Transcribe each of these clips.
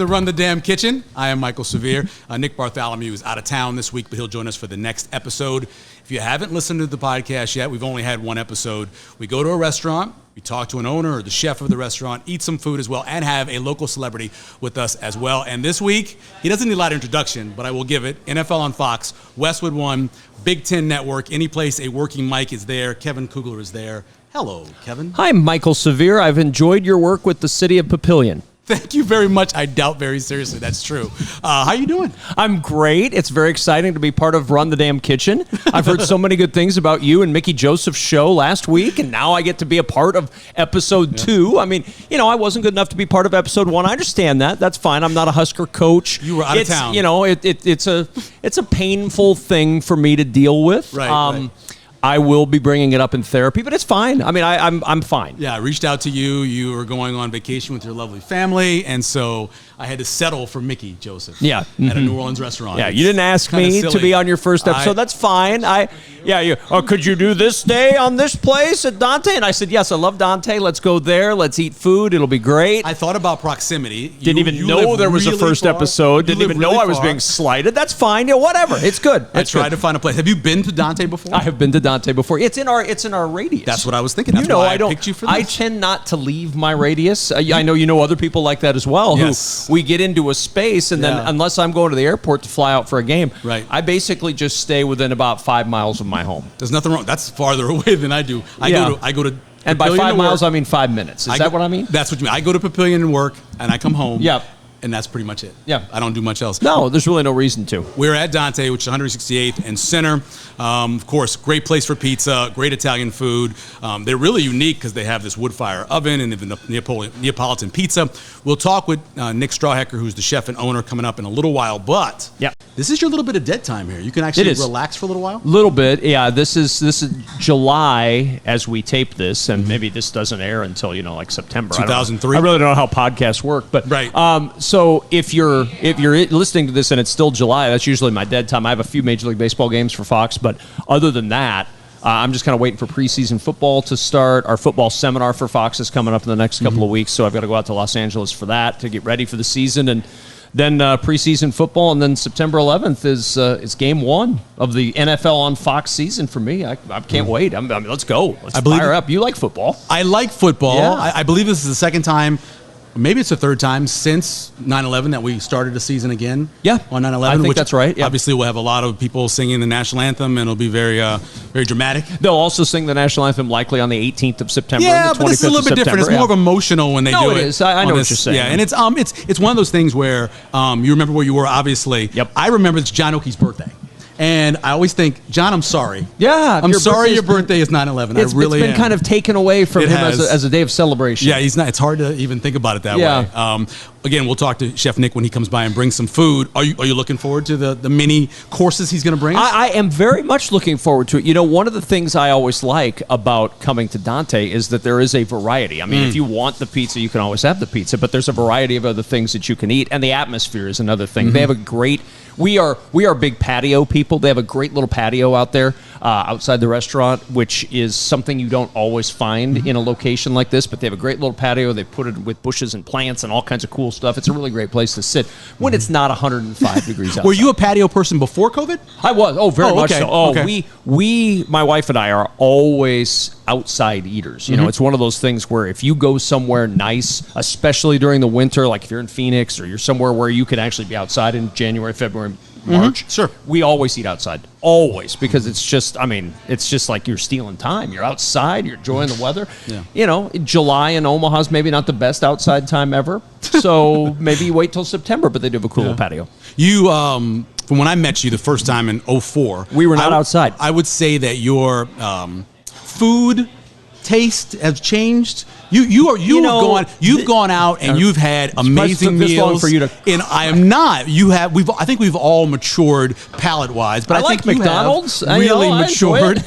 to Run the Damn Kitchen. I am Michael Severe. Nick Bartholomew is out of town this week, but he'll join us for the next episode. If you haven't listened to the podcast yet, we've only had one episode. We go to a restaurant, we talk to an owner or the chef of the restaurant, eat some food as well, and have a local celebrity with us as well. And this week, he doesn't need a lot of introduction, but I will give it. NFL on Fox, Westwood One, Big Ten Network, any place a working mic is there. Kevin Kugler is there. Hello, Kevin. Hi, Michael Severe. I've enjoyed your work with the city of Papillion. Thank you very much. I doubt very seriously that's true. How you doing? I'm great. It's very exciting to be part of Run the Damn Kitchen. I've heard so many good things about you and Mickey Joseph's show last week, and now I get to be a part of episode 2. I mean, you know, I wasn't good enough to be part of episode 1. I understand that. That's fine. I'm not a Husker coach. You were out of town. You know, it's a painful thing for me to deal with. Right. I will be bringing it up in therapy, but it's fine. I mean, I'm fine. Yeah, I reached out to you. You were going on vacation with your lovely family, and so I had to settle for Mickey Joseph. Yeah. At a New Orleans restaurant. Yeah, you didn't ask me to be on your first episode. That's fine. Could you do this day on this place at Dante? And I said, yes, I love Dante. Let's go there. Let's eat food. It'll be great. I thought about proximity. Didn't even know there was a first episode. Didn't even know I was being slighted. That's fine. Yeah, whatever. It's good. I tried to find a place. Have you been to Dante before? I have been to Dante before. It's in our radius. That's what I was thinking. That's why I picked you for this. I tend not to leave my radius. I know you know other people like that as well. Yes. Who we get into a space and then unless I'm going to the airport to fly out for a game, right. I basically just stay within about 5 miles of my home. There's nothing wrong. That's farther away than I do. I go to and by 5 miles I mean 5 minutes. Is that what I mean? That's what you mean. I go to Papillion and work, and I come home. Yep. And that's pretty much it. Yeah. I don't do much else. No, there's really no reason to. We're at Dante, which is 168th and Center. Of course, great place for pizza, great Italian food. They're really unique because they have this wood fire oven and the Neapolitan pizza. We'll talk with Nick Strawhecker, who's the chef and owner, coming up in a little while. But this is your little bit of dead time here. You can actually relax for a little while. Little bit, yeah. This is July as we tape this, and maybe this doesn't air until like September. 2003. I really don't know how podcasts work, but right. So if you're listening to this and it's still July, that's usually my dead time. I have a few Major League Baseball games for Fox, but other than that, I'm just kind of waiting for preseason football to start. Our football seminar for Fox is coming up in the next couple of weeks, so I've got to go out to Los Angeles for that to get ready for the season, and then preseason football, and then September 11th is game 1 of the NFL on Fox season for me. I can't wait. I mean, let's go. Let's fire up. You like football? I like football. Yeah. I believe this is the second time. Maybe it's the third time since 9/11 that we started the season again. Yeah, on 9/11. I think that's right. Yeah. Obviously, we'll have a lot of people singing the national anthem, and it'll be very, very dramatic. They'll also sing the national anthem likely on the 18th of September. Yeah, and the 25th but it's a little bit different. It's more of emotional when they do it. No, it is. I know what you're saying. Yeah, and it's one of those things where you remember where you were. Obviously, Yep. I remember it's John Oakey's birthday. And I always think, John, I'm sorry. Yeah. I'm sorry your birthday is 9/11. It's been kind of taken away from him as a day of celebration. Yeah, he's not. It's hard to even think about it that way. Again, we'll talk to Chef Nick when he comes by and brings some food. Are you looking forward to the mini courses he's going to bring us? I am very much looking forward to it. You know, one of the things I always like about coming to Dante is that there is a variety. I mean, if you want the pizza, you can always have the pizza, but there's a variety of other things that you can eat, and the atmosphere is another thing. They have a great... We are big patio people. They have a great little patio out there outside the restaurant, which is something you don't always find in a location like this, but they have a great little patio. They put it with bushes and plants and all kinds of cool stuff. It's a really great place to sit when it's not 105 degrees outside. Were you a patio person before COVID? I was. Oh, very much okay. so. Oh, okay. we, my wife and I are always outside eaters. You know, it's one of those things where if you go somewhere nice, especially during the winter, like if you're in Phoenix or you're somewhere where you could actually be outside in January, February, March. Sure. We always eat outside. Always. Because it's just like you're stealing time. You're outside. You're enjoying the weather. Yeah. You know, July in Omaha's maybe not the best outside time ever. So maybe you wait till September, but they do have a cool little patio. You, from when I met you the first time in 2004. We were not outside. I would say that your food taste has changed. You've gone out and you've had amazing meals. This long for you to, and I am not. I think we've all matured palate wise, but I think like McDonald's. You have really matured.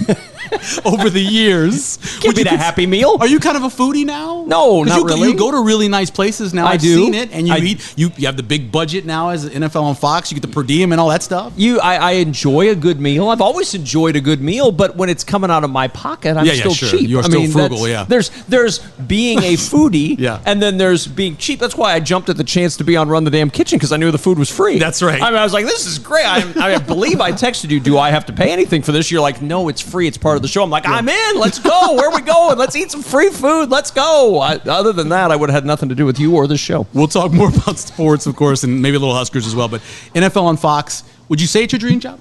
over the years. Give me that Happy Meal. Are you kind of a foodie now? No, not really. You go to really nice places now. I've seen it, and you eat. You have the big budget now as NFL on Fox. You get the per diem and all that stuff. I enjoy a good meal. I've always enjoyed a good meal, but when it's coming out of my pocket, I'm still cheap. You're still frugal. Yeah. There's being a foodie, and then there's being cheap. That's why I jumped at the chance to be on Run the Damn Kitchen, because I knew the food was free. That's right. I was like, this is great. I believe I texted you, do I have to pay anything for this? You're like, no, it's free. It's part of the show. I'm like, I'm in. Let's go. Where are we going? Let's eat some free food. Let's go. Other than that, I would have had nothing to do with you or this show. We'll talk more about sports, of course, and maybe a little Huskers as well. But NFL on Fox, would you say it's your dream job?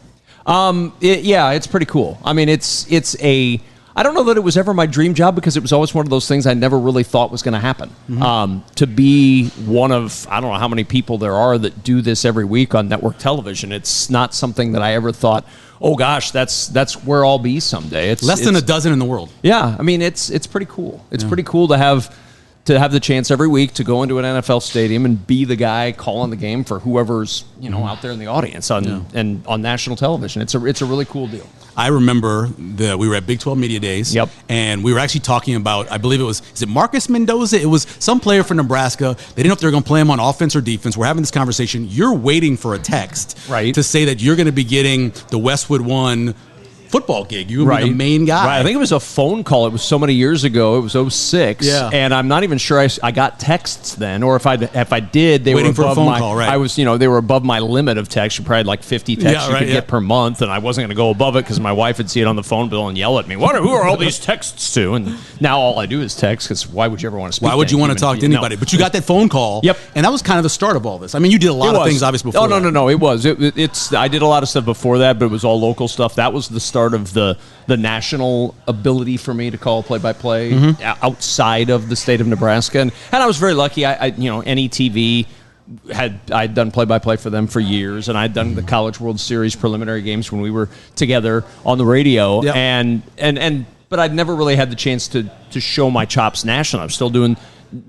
It's pretty cool. I mean, I don't know that it was ever my dream job, because it was always one of those things I never really thought was going to happen. Mm-hmm. To be one of, I don't know how many people there are that do this every week on network television, it's not something that I ever thought, oh gosh, that's where I'll be someday. It's less than a dozen in the world. Yeah, I mean, it's pretty cool. It's pretty cool to have the chance every week to go into an NFL stadium and be the guy calling the game for whoever's out there in the audience and on national television. It's a really cool deal. I remember we were at Big 12 Media Days, and we were actually talking about, I believe is it Marcus Mendoza? It was some player for Nebraska. They didn't know if they were going to play him on offense or defense. We're having this conversation. You're waiting for a text to say that you're going to be getting the Westwood One football gig. You would be the main guy. Right. I think it was a phone call. It was so many years ago. It was 06. Yeah. And I'm not even sure I got texts then, or if I did, they waiting were above for a phone call, right? I was, they were above my limit of text. You probably had like 50 texts you could get per month, and I wasn't going to go above it because my wife would see it on the phone bill and yell at me. Who are all these texts to? And now all I do is text, because why would you ever want to speak? Why would you want to talk to anybody? But you got that phone call. Yep. And that was kind of the start of all this. I mean, you did a lot of things obviously before. Oh, no. It was. I did a lot of stuff before that, but it was all local stuff. That was the start of the national ability for me to call play-by-play outside of the state of Nebraska. And I was very lucky. NETV I'd done play-by-play for them for years, and I'd done the College World Series preliminary games when we were together on the radio. Yep. But I'd never really had the chance to show my chops nationally. I was still doing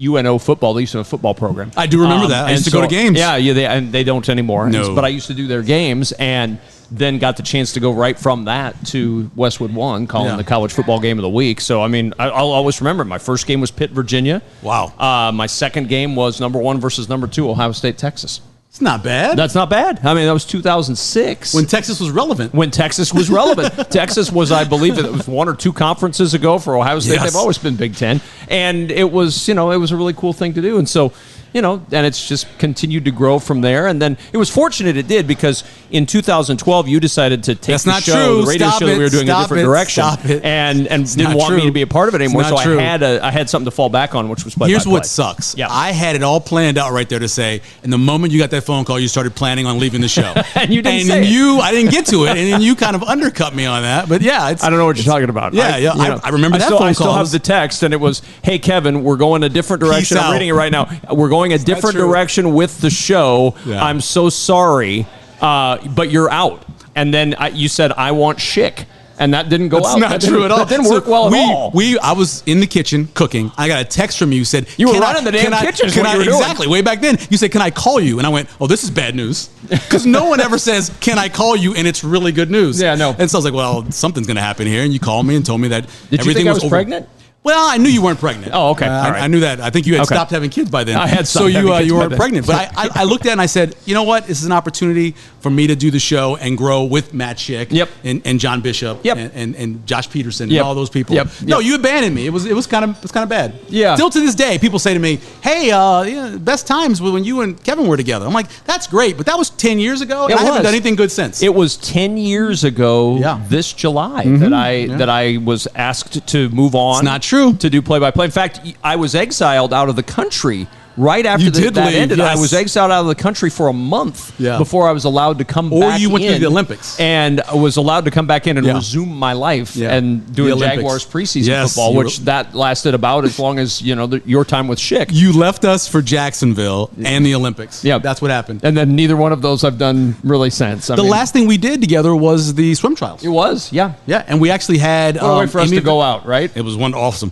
UNO football. They used to have a football program. I do remember that. I used to go to games. Yeah, they don't anymore. No. But I used to do their games, and then got the chance to go right from that to Westwood One, calling the college football game of the week. So, I mean, I'll always remember my first game was Pitt, Virginia. Wow. My second game was number 1 versus number 2, Ohio State, Texas. It's not bad. That's not bad. I mean, that was 2006. When Texas was relevant. Texas was, I believe, it was 1 or 2 conferences ago for Ohio State. Yes. They've always been Big Ten. And it was, it was a really cool thing to do. And so, and it's just continued to grow from there. And then it was fortunate it did, because in 2012 you decided to take the radio show that we were doing a different direction, and didn't want me to be a part of it anymore. So I had something to fall back on, which was play-by-play. Here's what sucks. Yeah. I had it all planned out right there to say, and the moment you got that phone call, you started planning on leaving the show. And you didn't I didn't get to it, and then you kind of undercut me on that. But yeah, I don't know what you're talking about. I remember that phone call. I still have the text, and it was, hey, Kevin, we're going a different direction. I'm reading it right now. We're going a different direction with the show. Yeah. I'm so sorry, but you're out. And then you said, I want Schick. And that didn't go out. That's not true at all. That didn't work well at all. I was in the kitchen cooking. I got a text from you. Said you were running the damn kitchen. Exactly. Way back then, you said, "Can I call you?" And I went, "Oh, this is bad news," because no one ever says, "Can I call you?" and it's really good news. Yeah, no. And so I was like, "Well, something's going to happen here." And you called me and told me that Did everything you think I was pregnant? Well, I knew you weren't pregnant. Oh, okay. I knew that. I think you had stopped having kids by then. I had so you weren't pregnant. But I looked at it and I said, you know what? This is an opportunity for me to do the show and grow with Matt Schick and John Bishop and Josh Peterson and all those people. No, you abandoned me. It was kind of bad. Yeah. Still to this day, people say to me, hey, best times were when you and Kevin were together. I'm like, that's great, but that was 10 years ago, and I haven't done anything good since. It was 10 years ago this July that I was asked to move on. It's not true. To do play-by-play. In fact, I was exiled out of the country right after that ended. Yes. I was exiled out of the country for a month before I was allowed to come back in. Or you went to the Olympics. And I was allowed to come back in and resume my life and do Jaguars preseason football, which that lasted about as long as, your time with Schick. You left us for Jacksonville and the Olympics. Yeah. That's what happened. And then neither one of those I've done really since. The last thing we did together was the swim trials. It was, yeah. Yeah, and we actually had... What a way for us to go out, right? It was awesome.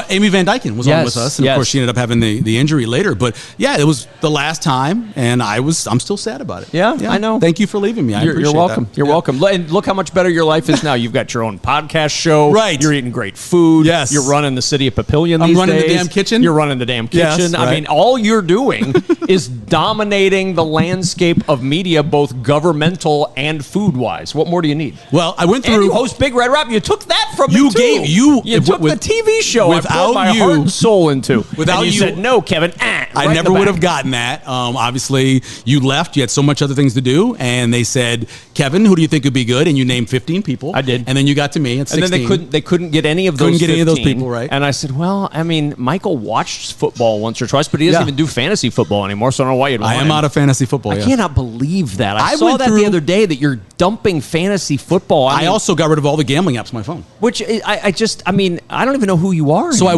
Amy Van Dyken was on with us, and of course she ended up having the injury later. But yeah, it was the last time, and I'm still sad about it. Yeah, I know. Thank you for leaving me. You're welcome. You're welcome. And look how much better your life is now. You've got your own podcast show. Right. You're eating great food. Yes. You're running the city of Papillion I'm these running days. the damn kitchen. You're running the damn kitchen. Yes, right. I mean, all you're doing is dominating the landscape of media, both governmental and food-wise. What more do you need? Well, I went through. And you host Big Red Rap. You took that from me, You too. gave- you- took with- the TV show I without poured my you- heart and soul into. Without and you you- said, no, Kevin. I never would have gotten that. Obviously, you left. You had so much other things to do, and they said, "Kevin, who do you think would be good?" And you named 15 people. I did. And then you got to me at 16. And then they couldn't get any of those. Couldn't get any of those 15. people, right? And I said, well, I mean, Michael watched football once or twice, but he doesn't Yeah. even do fantasy football anymore. So I don't know why you'd want I am him. out of fantasy football. I yeah. cannot believe that. I saw went that the through- other day that you're dumping fantasy football. I I mean, also got rid of all the gambling apps on my phone. which I don't even know who you are. So anymore.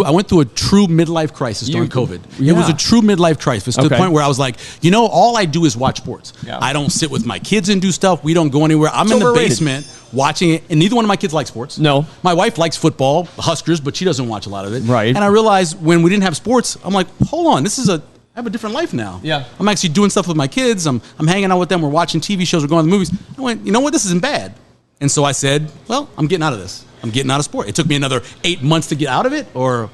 I went through a true midlife crisis during COVID. Yeah. It was a true midlife crisis to the Okay. point where I was like, all I do is watch sports. Yeah. I don't sit with my kids and do stuff. We don't go anywhere. I'm It's in the overrated. basement watching it, and neither one of my kids like sports. No. My wife likes football, Huskers, but she doesn't watch a lot of it. Right. And I realized when we didn't have sports, I'm like, hold on, I have a different life now. Yeah. I'm actually doing stuff with my kids. I'm hanging out with them. We're watching TV shows. We're going to the movies. I went, you know what? This isn't bad. And so I said, well, I'm getting out of this. I'm getting out of sport. It took me another 8 months to get out of it, or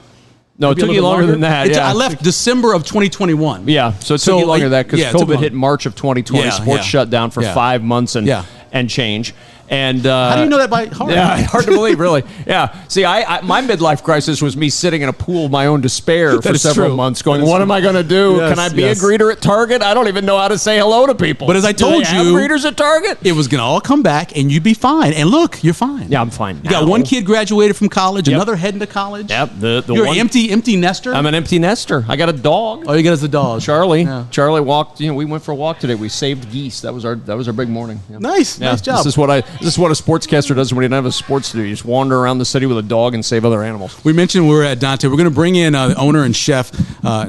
No, it maybe a took you little longer bit than that. Yeah. I left December of 2021. Yeah, so it took you longer than that because yeah, it took COVID longer. hit March of 2020. Yeah, Sports yeah. shut down for Yeah. 5 months Yeah. and change. And How do you know that by heart? Yeah, hard to believe, really. Yeah. See, my midlife crisis was me sitting in a pool of my own despair for is several true. months, going, That is "What true. am I going to do? Yes, Can I be yes. a greeter at Target? I don't even know how to say hello to people." But as I Do told they have you, greeters at Target. It was going to all come back, and you'd be fine. And look, you're fine. Yeah, I'm fine. You got now. one kid graduated from college, Yep. another heading to college. Yep. The You're one, an empty nester. I'm an empty nester. I got a dog. Oh, you got as a dog. Charlie. Yeah. Charlie walked. We went for a walk today. We saved geese. That was our big morning. Yeah. Nice job. This is what a sportscaster does when he doesn't have sports to do. You just wander around the city with a dog and save other animals. We mentioned we were at Dante. We're going to bring in the owner and chef,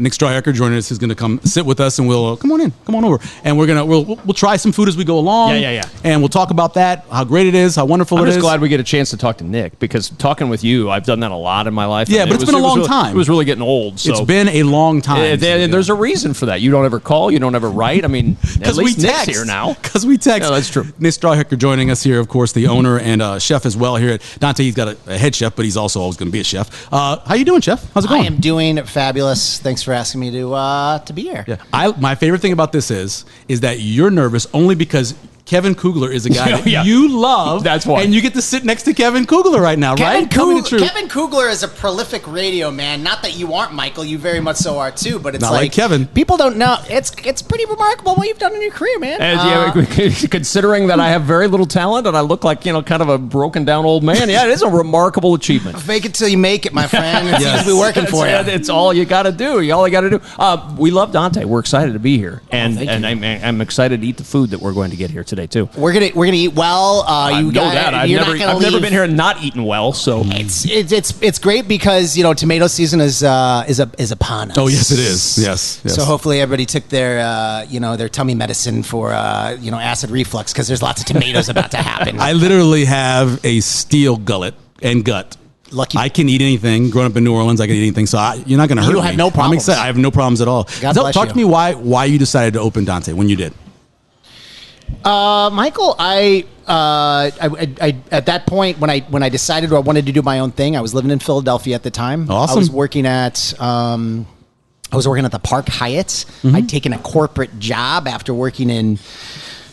Nick Strawhecker, joining us. He's going to come sit with us, and we'll come on over, and we'll try some food as we go along. Yeah. And we'll talk about that, how great it is, how wonderful I'm it is. just glad we get a chance to talk to Nick, because talking with you, I've done that a lot in my life. Yeah, and but it's been a long time. It was really getting old. So It's been a long time. And there's a reason for that. You don't ever call. You don't ever write. I mean, at least Nick's here now. Because we text. Yeah, that's true. Nick Strawhecker joining us here, of course, the owner and chef as well here at Dante. He's got a head chef, but he's also always going to be a chef. How you doing, chef? How's it going? I am doing fabulous. Thanks for asking me to be here. Yeah. My favorite thing about this is that you're nervous only because Kevin Kugler is a guy that Yeah. you love. That's why. And you get to sit next to Kevin Kugler right now, right? Tell me the truth. Kevin Kugler is a prolific radio man. Not that you aren't, Michael. You very much so are too. But it's Not like Kevin. People don't know. It's pretty remarkable what you've done in your career, man. Considering that I have very little talent and I look like kind of a broken down old man, yeah, it is a remarkable achievement. Fake it till you make it, my friend. It seems to be working for you. It's all you got to do. All you got to do. We love Dante. We're excited to be here, and thank you. I'm excited to eat the food that we're going to get here today too. We're gonna eat well. I know that. I've never been here and not eaten well. So It's great because tomato season is upon us. Oh, yes, it is. Yes. So hopefully everybody took their tummy medicine for acid reflux, because there's lots of tomatoes about to happen. I literally have a steel gullet and gut. Lucky. I can eat anything. Growing up in New Orleans, I can eat anything. So you're not going to hurt me. You have no I'm problems. excited. I have no problems at all. God So bless talk you. to me why you decided to open Dante when you did. Michael, I at that point when I decided I wanted to do my own thing, I was living in Philadelphia at the time. Awesome. I was working at the Park Hyatt. Mm-hmm. I'd taken a corporate job after working in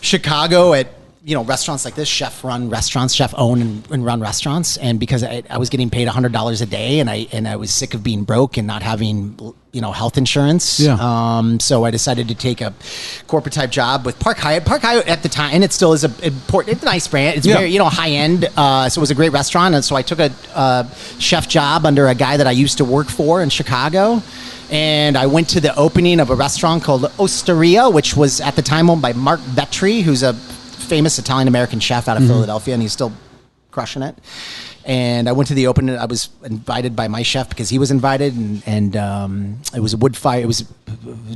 Chicago at restaurants like this, chef-run restaurants, chef-own and run restaurants. And because I was getting paid $100 a day, and I was sick of being broke and not having health insurance. Yeah. So I decided to take a corporate type job with Park Hyatt. Park Hyatt at the time, and it still is it's a nice brand. It's very high end. So it was a great restaurant, and so I took a chef job under a guy that I used to work for in Chicago. And I went to the opening of a restaurant called Osteria, which was at the time owned by Mark Vetri, who's a famous Italian-American chef out of Philadelphia, and he's still crushing it. And I went to the opening. I was invited by my chef because he was invited, and it was a wood fire. It was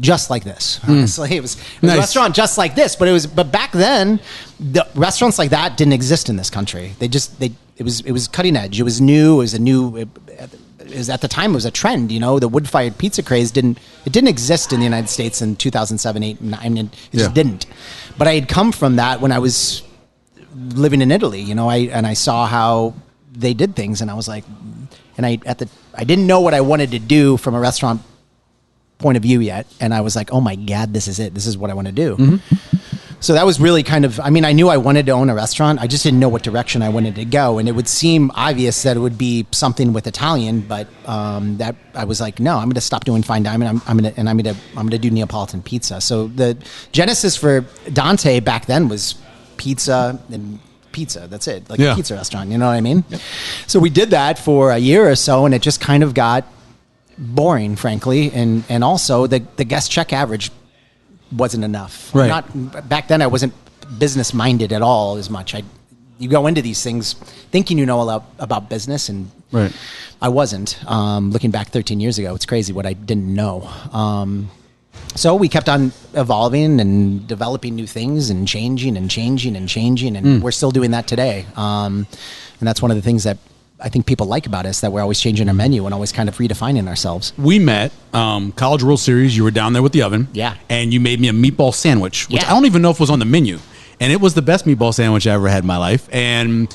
just like this. Honestly, it was Nice. a restaurant just like this. But back then, the restaurants like that didn't exist in this country. It was cutting edge. It was new. It was a new at the time it was a trend. The wood-fired pizza craze didn't exist in the United States in 2007, 8, and 9. It just didn't. But I had come from that when I was living in Italy. I saw how they did things, and I was like, I didn't know what I wanted to do from a restaurant point of view yet, and I was like, oh my God, this is it. This is what I want to do. Mm-hmm. So that was really I knew I wanted to own a restaurant. I just didn't know what direction I wanted to go, and it would seem obvious that it would be something with Italian, but that I was like, no, I'm going to stop doing fine dining. I'm going to do Neapolitan pizza. So the genesis for Dante back then was pizza and pizza. That's it, a pizza restaurant. You know what I mean? Yep. So we did that for a year or so, and it just kind of got boring, frankly, and also the guest check average wasn't enough. Right. Back then I wasn't business minded at all as much. You go into these things thinking you know a lot about business, and I wasn't. Looking back 13 years ago, it's crazy what I didn't know. So we kept on evolving and developing new things and changing, and we're still doing that today. And that's one of the things that I think people like about us, that we're always changing our menu and always kind of redefining ourselves. We met College World Series. You were down there with the oven. Yeah. And you made me a meatball sandwich, which I don't even know if was on the menu. And it was the best meatball sandwich I ever had in my life. And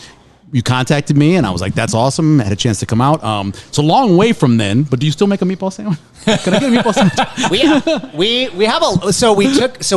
you contacted me, and I was like, that's awesome. I had a chance to come out. It's a long way from then, but do you still make a meatball sandwich? Can I get a meatball sandwich?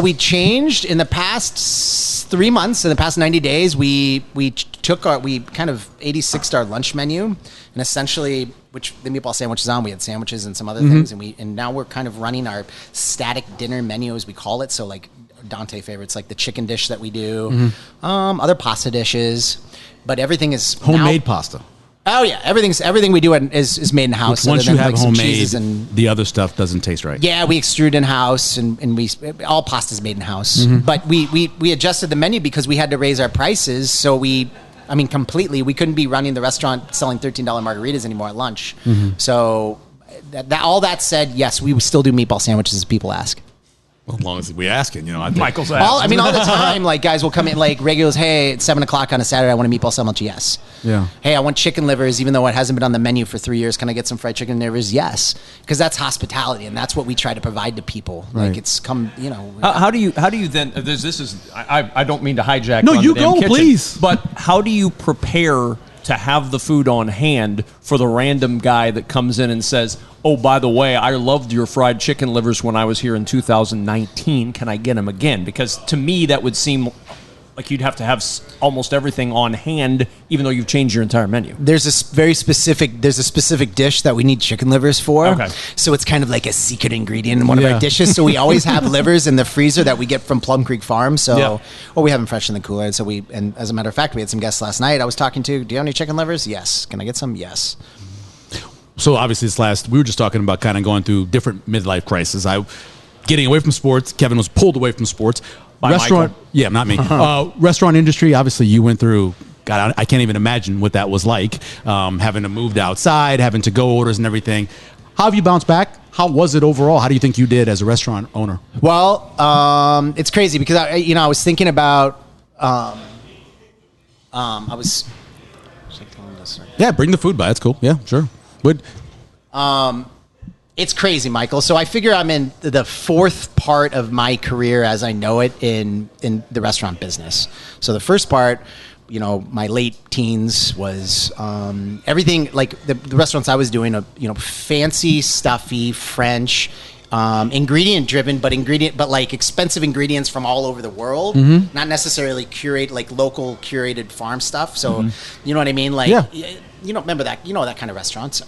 We changed in the past 3 months, in the past 90 days, we kind of 86'd our lunch menu, and essentially, which the meatball sandwich is on, we had sandwiches and some other things, and now we're kind of running our static dinner menu, as we call it. So like Dante favorites, like the chicken dish that we do, other pasta dishes, but everything is homemade pasta. Oh yeah, everything we do is made in house. Once you have homemade, the other stuff doesn't taste right. Yeah, we extrude in house, and we all pasta's made in house. But we adjusted the menu because we had to raise our prices. So completely, we couldn't be running the restaurant selling $13 margaritas anymore at lunch. So all that said, yes, we would still do meatball sandwiches as people ask. Well, as long as we asking, Michael's asking. All the time, like guys will come in, like regulars. Hey, it's 7:00 on a Saturday. I want a meatball sandwich. Yes. Yeah. Hey, I want chicken livers, even though it hasn't been on the menu for 3 years. Can I get some fried chicken livers? Yes, because that's hospitality, and that's what we try to provide to people. Right. Like it's come, How do you then? This is I don't mean to hijack. No, on you the damn go, kitchen, please. But how do you prepare to have the food on hand for the random guy that comes in and says, oh, by the way, I loved your fried chicken livers when I was here in 2019. Can I get them again? Because to me, that would seem like you'd have to have almost everything on hand, even though you've changed your entire menu. There's a specific dish that we need chicken livers for. Okay. So it's kind of like a secret ingredient in one of our dishes. So we always have livers in the freezer that we get from Plum Creek Farm. So, or we have them fresh in the cooler. So and as a matter of fact, we had some guests last night I was talking to. Do you have any chicken livers? Yes. Can I get some? Yes. So obviously we were just talking about kind of going through different midlife crises. Getting away from sports. Kevin was pulled away from sports. By restaurant, Michael. Yeah, not me. Restaurant industry, obviously you went through, God, I can't even imagine what that was like, having to move outside, having to go orders and everything. How have you bounced back? How was it overall? How do you think you did as a restaurant owner? Well, it's crazy because I was thinking about, Yeah, bring the food by. That's cool. Yeah, sure. Would. It's crazy, Michael. So I figure I'm in the fourth part of my career as I know it in the restaurant business. So the first part, my late teens was everything like the restaurants I was doing, fancy, stuffy, French, ingredient driven, but like expensive ingredients from all over the world, not necessarily local curated farm stuff. So you know what I mean? Like, remember that, that kind of restaurants.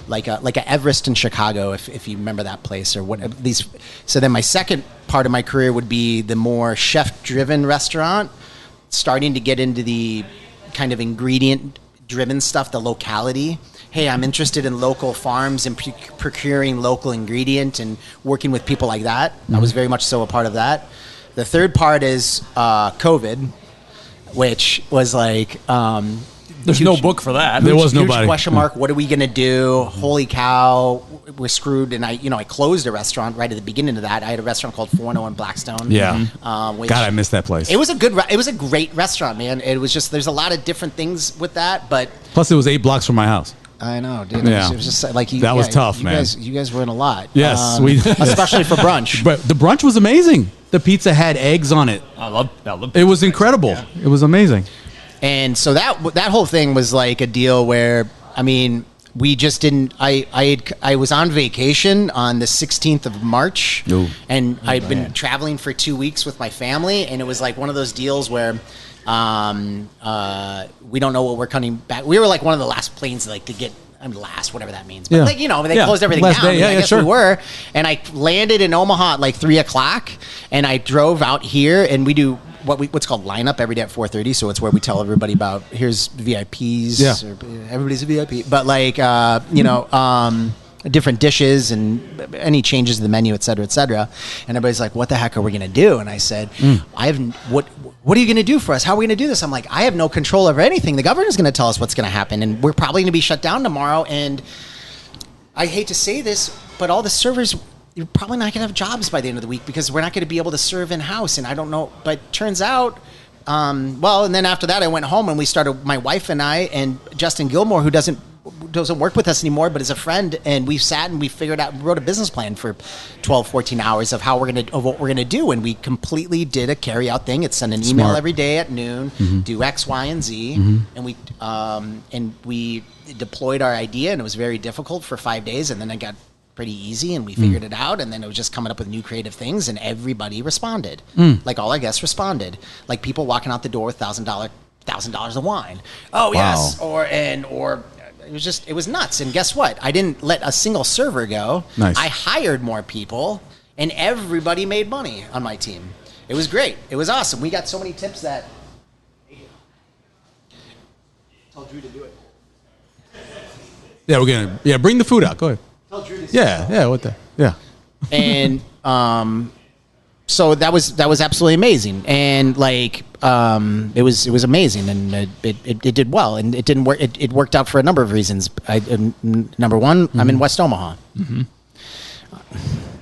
Like a Everest in Chicago, if you remember that place, or what at least. So then my second part of my career would be the more chef-driven restaurant, starting to get into the kind of ingredient-driven stuff, the locality. Hey, I'm interested in local farms and procuring local ingredient and working with people like that. I was very much so a part of that. The third part is COVID, which was like... There's no book for that. There was nobody. Huge question mark. What are we going to do? Holy cow, we're screwed. And I closed a restaurant right at the beginning of that. I had a restaurant called 410 in Blackstone. Yeah. God, I miss that place. It was a great restaurant, man. It was just, there's a lot of different things with that, but... Plus, it was 8 blocks from my house. I know, dude. Yeah. It was just like That was tough, man. You guys were in a lot. Yes, especially for brunch. But the brunch was amazing. The pizza had eggs on it. I love it. Was incredible. Yeah. It was amazing. And so that whole thing was like a deal where, I mean, we just didn't. I was on vacation on the 16th of March, and I'd been traveling for 2 weeks with my family, and it was like one of those deals where we don't know what we're coming back. We were like one of the last planes like to get. Last, whatever that means. But like, they closed everything last down. Day. I guess we were. And I landed in Omaha at like 3:00, and I drove out here, and we do what's called lineup every day at 4:30. So it's where we tell everybody about here's VIPs. Yeah. Or everybody's a VIP. But like different dishes and any changes to the menu, et cetera, et cetera. And everybody's like, what the heck are we going to do? And I said, what are you going to do for us? How are we going to do this? I'm like, I have no control over anything. The governor's going to tell us what's going to happen. And we're probably going to be shut down tomorrow. And I hate to say this, but all the servers, you're probably not going to have jobs by the end of the week because we're not going to be able to serve in-house. And I don't know. But turns out, and then after that, I went home and we started, my wife and I and Justin Gilmore, who doesn't work with us anymore, but is a friend, and we sat and we wrote a business plan for 12, 14 hours of what we're gonna do, and we completely did a carry out thing. It's send an email every day at noon, do X, Y, and Z, and we deployed our idea, and it was very difficult for 5 days, and then it got pretty easy, and we figured it out, and then it was just coming up with new creative things, and everybody responded. Like all our guests responded, like people walking out the door with $1,000 of wine. Oh yes, or it was nuts. And guess what? I didn't let a single server go. Nice. I hired more people, and everybody made money on my team. It was great. It was awesome. We got so many tips that. Tell Drew to do it. Yeah, we're gonna. Bring the food out. Go ahead. Tell Drew to. Yeah. What the? Yeah. And so that was absolutely amazing, and like it was amazing, and it did well, and it didn't work. It worked out for a number of reasons. Number one, I'm in West Omaha.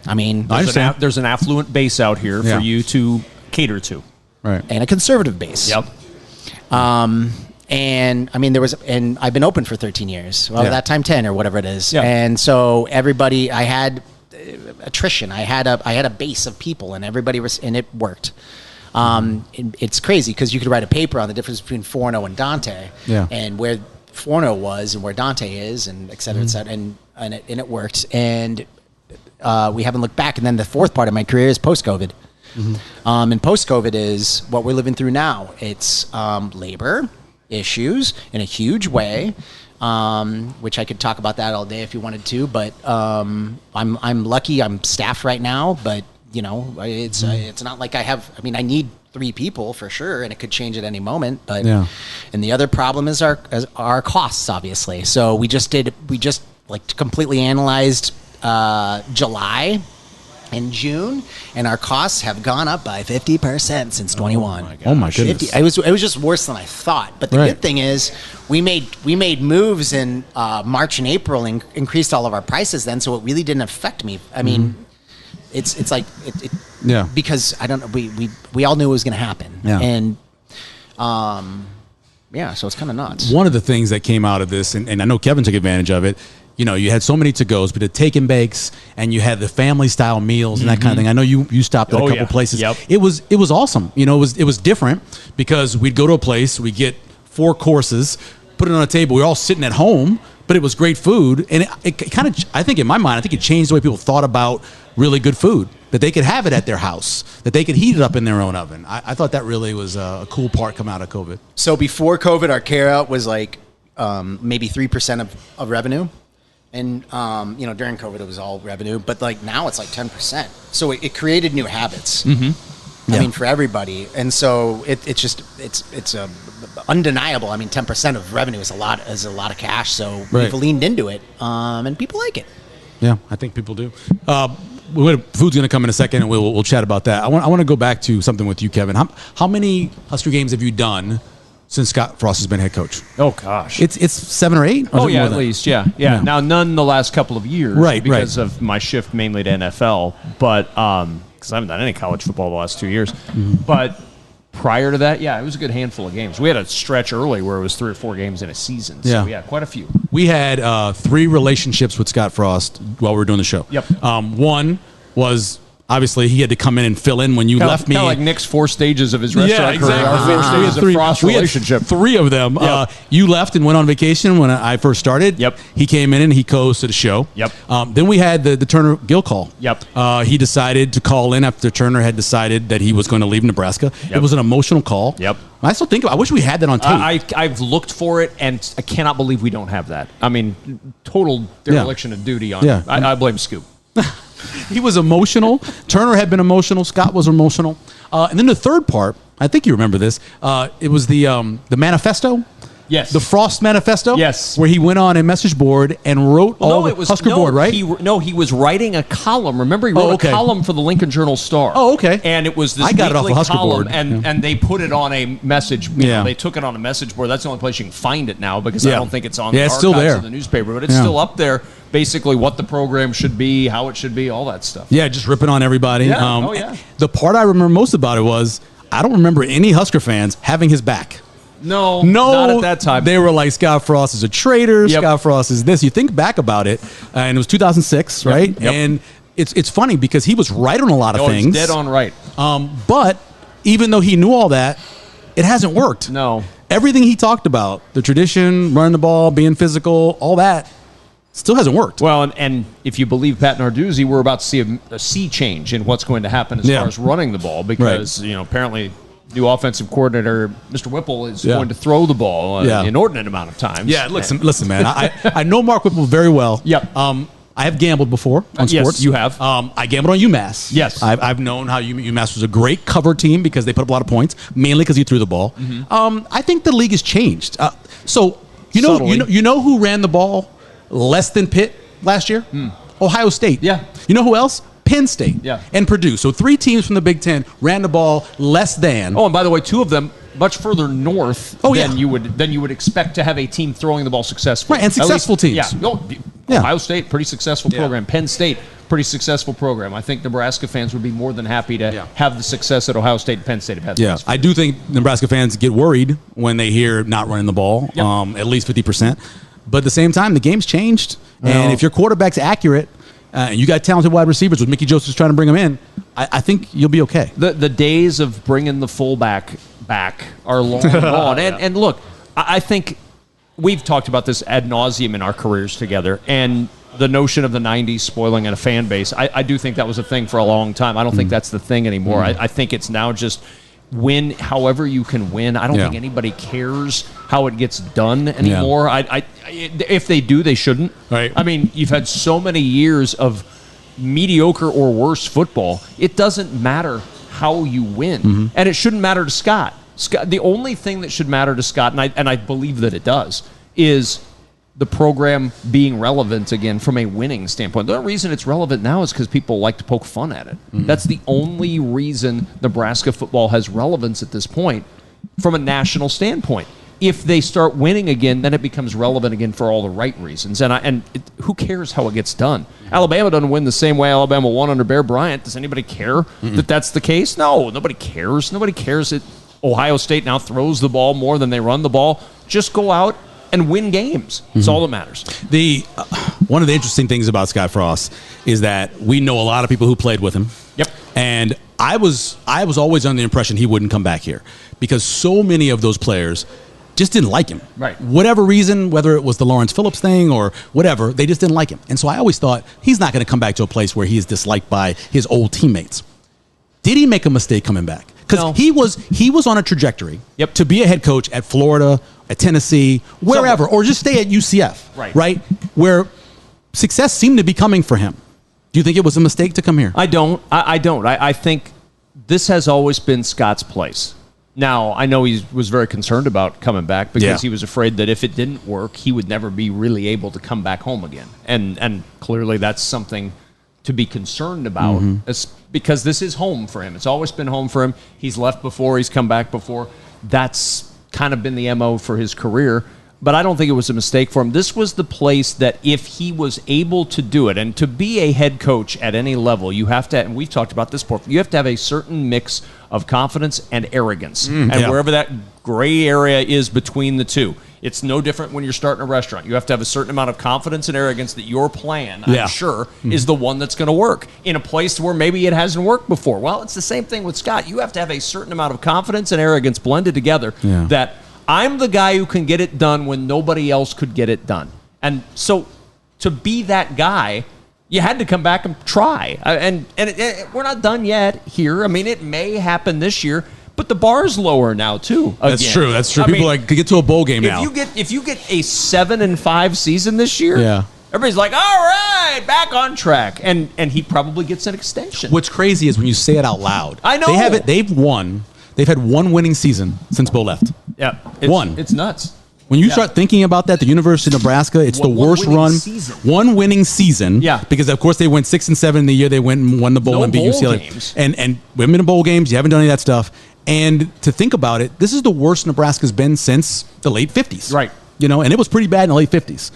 I mean, there's an affluent base out here for you to cater to, right? And a conservative base. Yep. And I mean, and I've been open for 13 years. Well, that time 10 or whatever it is. Yeah. And so I had attrition. I had a base of people, and everybody was, and it worked. It's crazy because you could write a paper on the difference between Forno and Dante, and where Forno was and where Dante is, and et cetera, and it worked. And we haven't looked back. And then the fourth part of my career is post-COVID. And post-COVID is what we're living through now. It's labor issues in a huge way. Which I could talk about that all day if you wanted to, but I'm lucky I'm staffed right now, but it's not like I need 3 people for sure, and it could change at any moment, but and the other problem is our costs, obviously. So we just completely analyzed July and June, and our costs have gone up by 50% since 21. Oh my goodness! It was just worse than I thought. But the good thing is, we made moves in March and April and increased all of our prices then, so it really didn't affect me. I mean, it's like because I don't know. We all knew it was going to happen. And so it's kind of nuts. One of the things that came out of this, and I know Kevin took advantage of it. You had so many to-goes, but the take and bakes, and you had the family-style meals and that kind of thing. I know you stopped at a couple places. Yep. It was awesome. It was different because we'd go to a place, we get 4 courses, put it on a table. We were all sitting at home, but it was great food, and it kind of, I think in my mind, it changed the way people thought about really good food, that they could have it at their house, that they could heat it up in their own oven. I thought that really was a cool part coming out of COVID. So before COVID, our carryout was like maybe 3% of revenue. And, during COVID, it was all revenue. But, like, now it's like 10%. So it created new habits. I mean, for everybody. And so it's undeniable. I mean, 10% of revenue is a lot of cash. So we've leaned into it, and people like it. Yeah, I think people do. Food's going to come in a second, and we'll chat about that. I want to go back to something with you, Kevin. How many Husker games have you done since Scott Frost has been head coach? Oh gosh, it's 7 or 8. Or at least, yeah. Now none the last couple of years, because of my shift mainly to NFL, but because I haven't done any college football the last 2 years. But prior to that, it was a good handful of games. We had a stretch early where it was 3 or 4 games in a season. So, quite a few. We had 3 relationships with Scott Frost while we were doing the show. Yep. One was, obviously, he had to come in and fill in when you left me. Kind of like Nick's 4 stages of his restaurant career. Our 4 stages of Frost relationship. We had 3 of them. Yep. You left and went on vacation when I first started. Yep. He came in and he co-hosted the show. Yep. Then we had the Turner Gill call. Yep. He decided to call in after Turner had decided that he was going to leave Nebraska. Yep. It was an emotional call. Yep. I still think I wish we had that on tape. I've looked for it, and I cannot believe we don't have that. I mean, total dereliction of duty on it. I blame Scoop. He was emotional. Turner had been emotional. Scott was emotional. And then the third part, I think you remember this. It was the manifesto. Yes. The Frost Manifesto? Yes. Where he went on a message board and wrote Husker board, right? He was writing a column. Remember, he wrote a column for the Lincoln Journal-Star. Oh, okay. And it was this I got it off the Husker column, board. and they put it on a message. You know, they took it on a message board. That's the only place you can find it now because I don't think it's on the it's archives still there. of the newspaper. But it's still up there, basically what the program should be, how it should be, all that stuff. Yeah, just ripping on everybody. Yeah. The part I remember most about it was I don't remember any Husker fans having his back. No, not at that time. They were like, Scott Frost is a traitor. Yep. Scott Frost is this. You think back about it, and it was 2006, right? Yep. And it's funny because he was right on a lot of things. He's dead on right. But even though he knew all that, it hasn't worked. No. Everything he talked about, the tradition, running the ball, being physical, all that, still hasn't worked. Well, and if you believe Pat Narduzzi, we're about to see a sea change in what's going to happen as far as running the ball because, apparently new offensive coordinator, Mr. Whipple, is going to throw the ball an inordinate amount of times. Yeah, listen, man. I know Mark Whipple very well. Yep. I have gambled before on sports. Yes, you have. I gambled on UMass. Yes. I've known how UMass was a great cover team because they put up a lot of points, mainly because he threw the ball. Mm-hmm. I think the league has changed. So you know who ran the ball less than Pitt last year? Ohio State. Yeah. You know who else? Penn State and Purdue. So 3 teams from the Big Ten ran the ball less than. Oh, and by the way, 2 of them much further north than you would expect to have a team throwing the ball successfully. Right, and successful teams. Ohio State, pretty successful program. Penn State, pretty successful program. I think Nebraska fans would be more than happy to have the success that Ohio State and Penn State have had. I do think Nebraska fans get worried when they hear not running the ball, at least 50%. But at the same time, the game's changed. And if your quarterback's accurate, and you got talented wide receivers with Mickey Joseph's trying to bring them in, I think you'll be okay. The days of bringing the fullback back are long gone. And look, I think we've talked about this ad nauseum in our careers together, and the notion of the 90s spoiling a fan base, I do think that was a thing for a long time. I don't think that's the thing anymore. I think it's now just win however you can win. I don't think anybody cares how it gets done anymore. If they do, they shouldn't. Right. I mean, you've had so many years of mediocre or worse football. It doesn't matter how you win, and it shouldn't matter to Scott. The only thing that should matter to Scott, and I believe that it does, is the program being relevant again from a winning standpoint. The only reason it's relevant now is because people like to poke fun at it. That's the only reason Nebraska football has relevance at this point from a national standpoint. If they start winning again, then it becomes relevant again for all the right reasons. Who cares how it gets done? Alabama doesn't win the same way Alabama won under Bear Bryant. Does anybody care that that's the case? No, nobody cares. Nobody cares that Ohio State now throws the ball more than they run the ball. Just go out and win games. It's all that matters. One of the interesting things about Scott Frost is that we know a lot of people who played with him. Yep. And I was always under the impression he wouldn't come back here because so many of those players just didn't like him. Right. Whatever reason, whether it was the Lawrence Phillips thing or whatever, they just didn't like him. And so I always thought he's not going to come back to a place where he is disliked by his old teammates. Did he make a mistake coming back? Because he was on a trajectory to be a head coach at Florida, at Tennessee, wherever, or just stay at UCF, right? Where success seemed to be coming for him. Do you think it was a mistake to come here? I don't. I think this has always been Scott's place. Now, I know he was very concerned about coming back because he was afraid that if it didn't work, he would never be really able to come back home again. And clearly that's something to be concerned about because this is home for him. It's always been home for him. He's left before. He's come back before. That's kind of been the MO for his career. but I don't think it was a mistake for him. This was the place that if he was able to do it, and to be a head coach at any level, you have to, and we've talked about this before, you have to have a certain mix of confidence and arrogance. And wherever that gray area is between the two, it's no different when you're starting a restaurant. You have to have a certain amount of confidence and arrogance that your plan, I'm sure, is the one that's going to work in a place where maybe it hasn't worked before. Well, it's the same thing with Scott. You have to have a certain amount of confidence and arrogance blended together that I'm the guy who can get it done when nobody else could get it done. And so to be that guy, you had to come back and try. And we're not done yet here. I mean, it may happen this year, but the bar's lower now too. Again. That's true. That's true. People could get to a bowl game now. If you get a 7-5 season this year, everybody's like, all right, back on track. And he probably gets an extension. What's crazy is when you say it out loud. I know. They've won. They've had one winning season since Bo left. Yeah. One. It's nuts. When you start thinking about that, the University of Nebraska, it's the worst run. One winning season. Yeah. Because, of course, they went 6-7 in the year they went and won the bowl and beat UCLA. Games. And we haven't been in bowl games. You haven't done any of that stuff. And to think about it, this is the worst Nebraska's been since the late 50s. Right. You know, and it was pretty bad in the late 50s.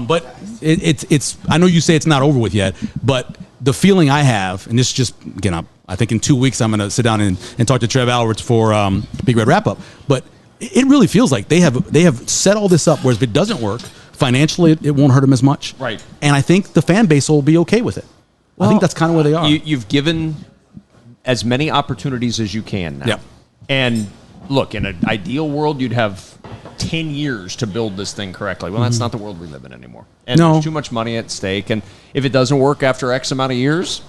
But it's I know you say it's not over with yet, but the feeling I have, and this is just, again, I think in 2 weeks I'm going to sit down and talk to Trev Alwards for Big Red Wrap-Up. But it really feels like they have set all this up, whereas if it doesn't work, financially it won't hurt them as much. Right. And I think the fan base will be okay with it. I think that's kind of where they are. You've given as many opportunities as you can now. Yep. And look, in an ideal world, you'd have 10 years to build this thing correctly. Well, that's not the world we live in anymore. And there's too much money at stake. And if it doesn't work after X amount of years...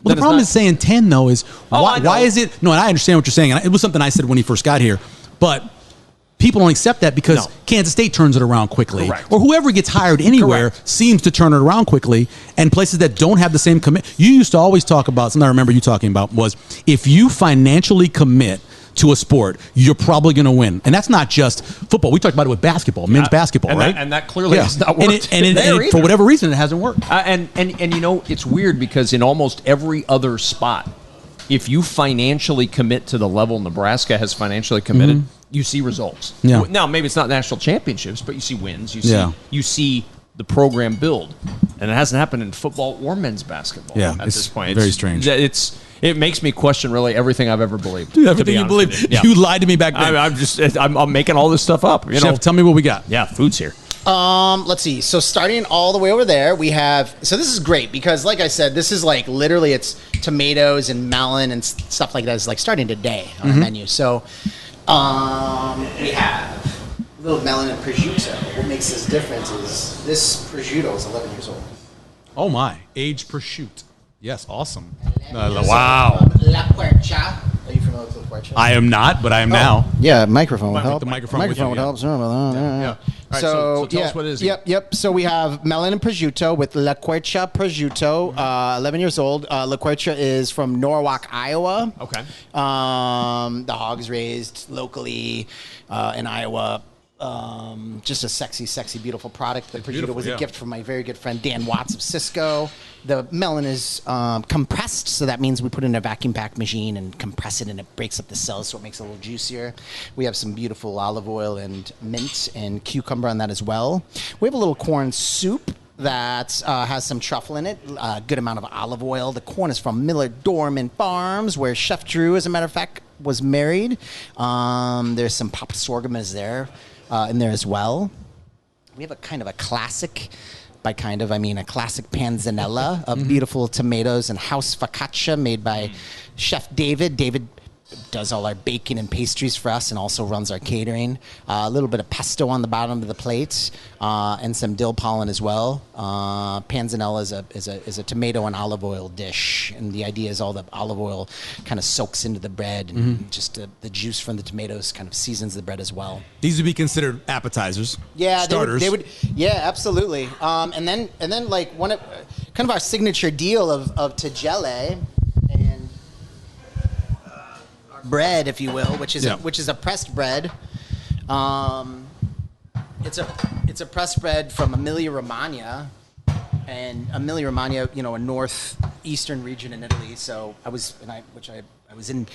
Well, the problem is saying 10, though, is why is it... No, and I understand what you're saying. And it was something I said when he first got here. But people don't accept that because Kansas State turns it around quickly. Correct. Or whoever gets hired anywhere seems to turn it around quickly. And places that don't have the same commit... You used to always talk about, something I remember you talking about, was if you financially commit to a sport, you're probably going to win. And that's not just football. We talked about it with basketball, men's basketball, right? And that clearly has not worked. And for whatever reason, it hasn't worked. And you know, it's weird because in almost every other spot, if you financially commit to the level Nebraska has financially committed, you see results. Yeah. Now, maybe it's not national championships, but you see wins. You see the program build. And it hasn't happened in football or men's basketball at this point. Very strange. It makes me question really everything I've ever believed. Dude, everything you believe. You lied to me back then. I'm making all this stuff up. Chef, tell me what we got. Yeah, food's here. Let's see. So starting all the way over there, we have. So this is great because, like I said, this is like literally it's tomatoes and melon and stuff like that. It's like starting today on the menu. So we have a little melon and prosciutto. What makes this different is this prosciutto is 11 years old. Oh my, aged prosciutto. Yes, awesome. Wow. La Quercia. Are you familiar with La Quercia? I am not, but I am now. Yeah, microphone would help. The microphone would help. Sorry about that. Yeah. All right, so tell us what it is. Yep. So we have melon and prosciutto with La Quercia prosciutto, 11 years old. La Quercia is from Norwalk, Iowa. Okay. The hog's raised locally in Iowa. Just a sexy, beautiful product. The prosciutto was a gift from my very good friend Dan Watts of Cisco. The melon is compressed, so that means we put it in a vacuum pack machine and compress it, and it breaks up the cells, so it makes it a little juicier. We have some beautiful olive oil and mint and cucumber on that as well. We have a little corn soup that has some truffle in it, a good amount of olive oil. The corn is from Miller Dorman Farms, where Chef Drew, as a matter of fact, was married. There's some popped sorghum in there as well. We have a kind of a classic, by kind of I mean a classic panzanella of beautiful tomatoes and house focaccia made by Chef David. David does all our baking and pastries for us and also runs our catering. A little bit of pesto on the bottom of the plate and some dill pollen as well. Panzanella is a tomato and olive oil dish, and the idea is all the olive oil kind of soaks into the bread, and just the juice from the tomatoes kind of seasons the bread as well. These would be considered appetizers. Yeah, starters. They would. Yeah, absolutely. And then like one of kind of our signature deal of tigelle and bread, if you will, which is a pressed bread. It's a pressed bread from Emilia Romagna, and Emilia Romagna, a northeastern region in Italy. So I was in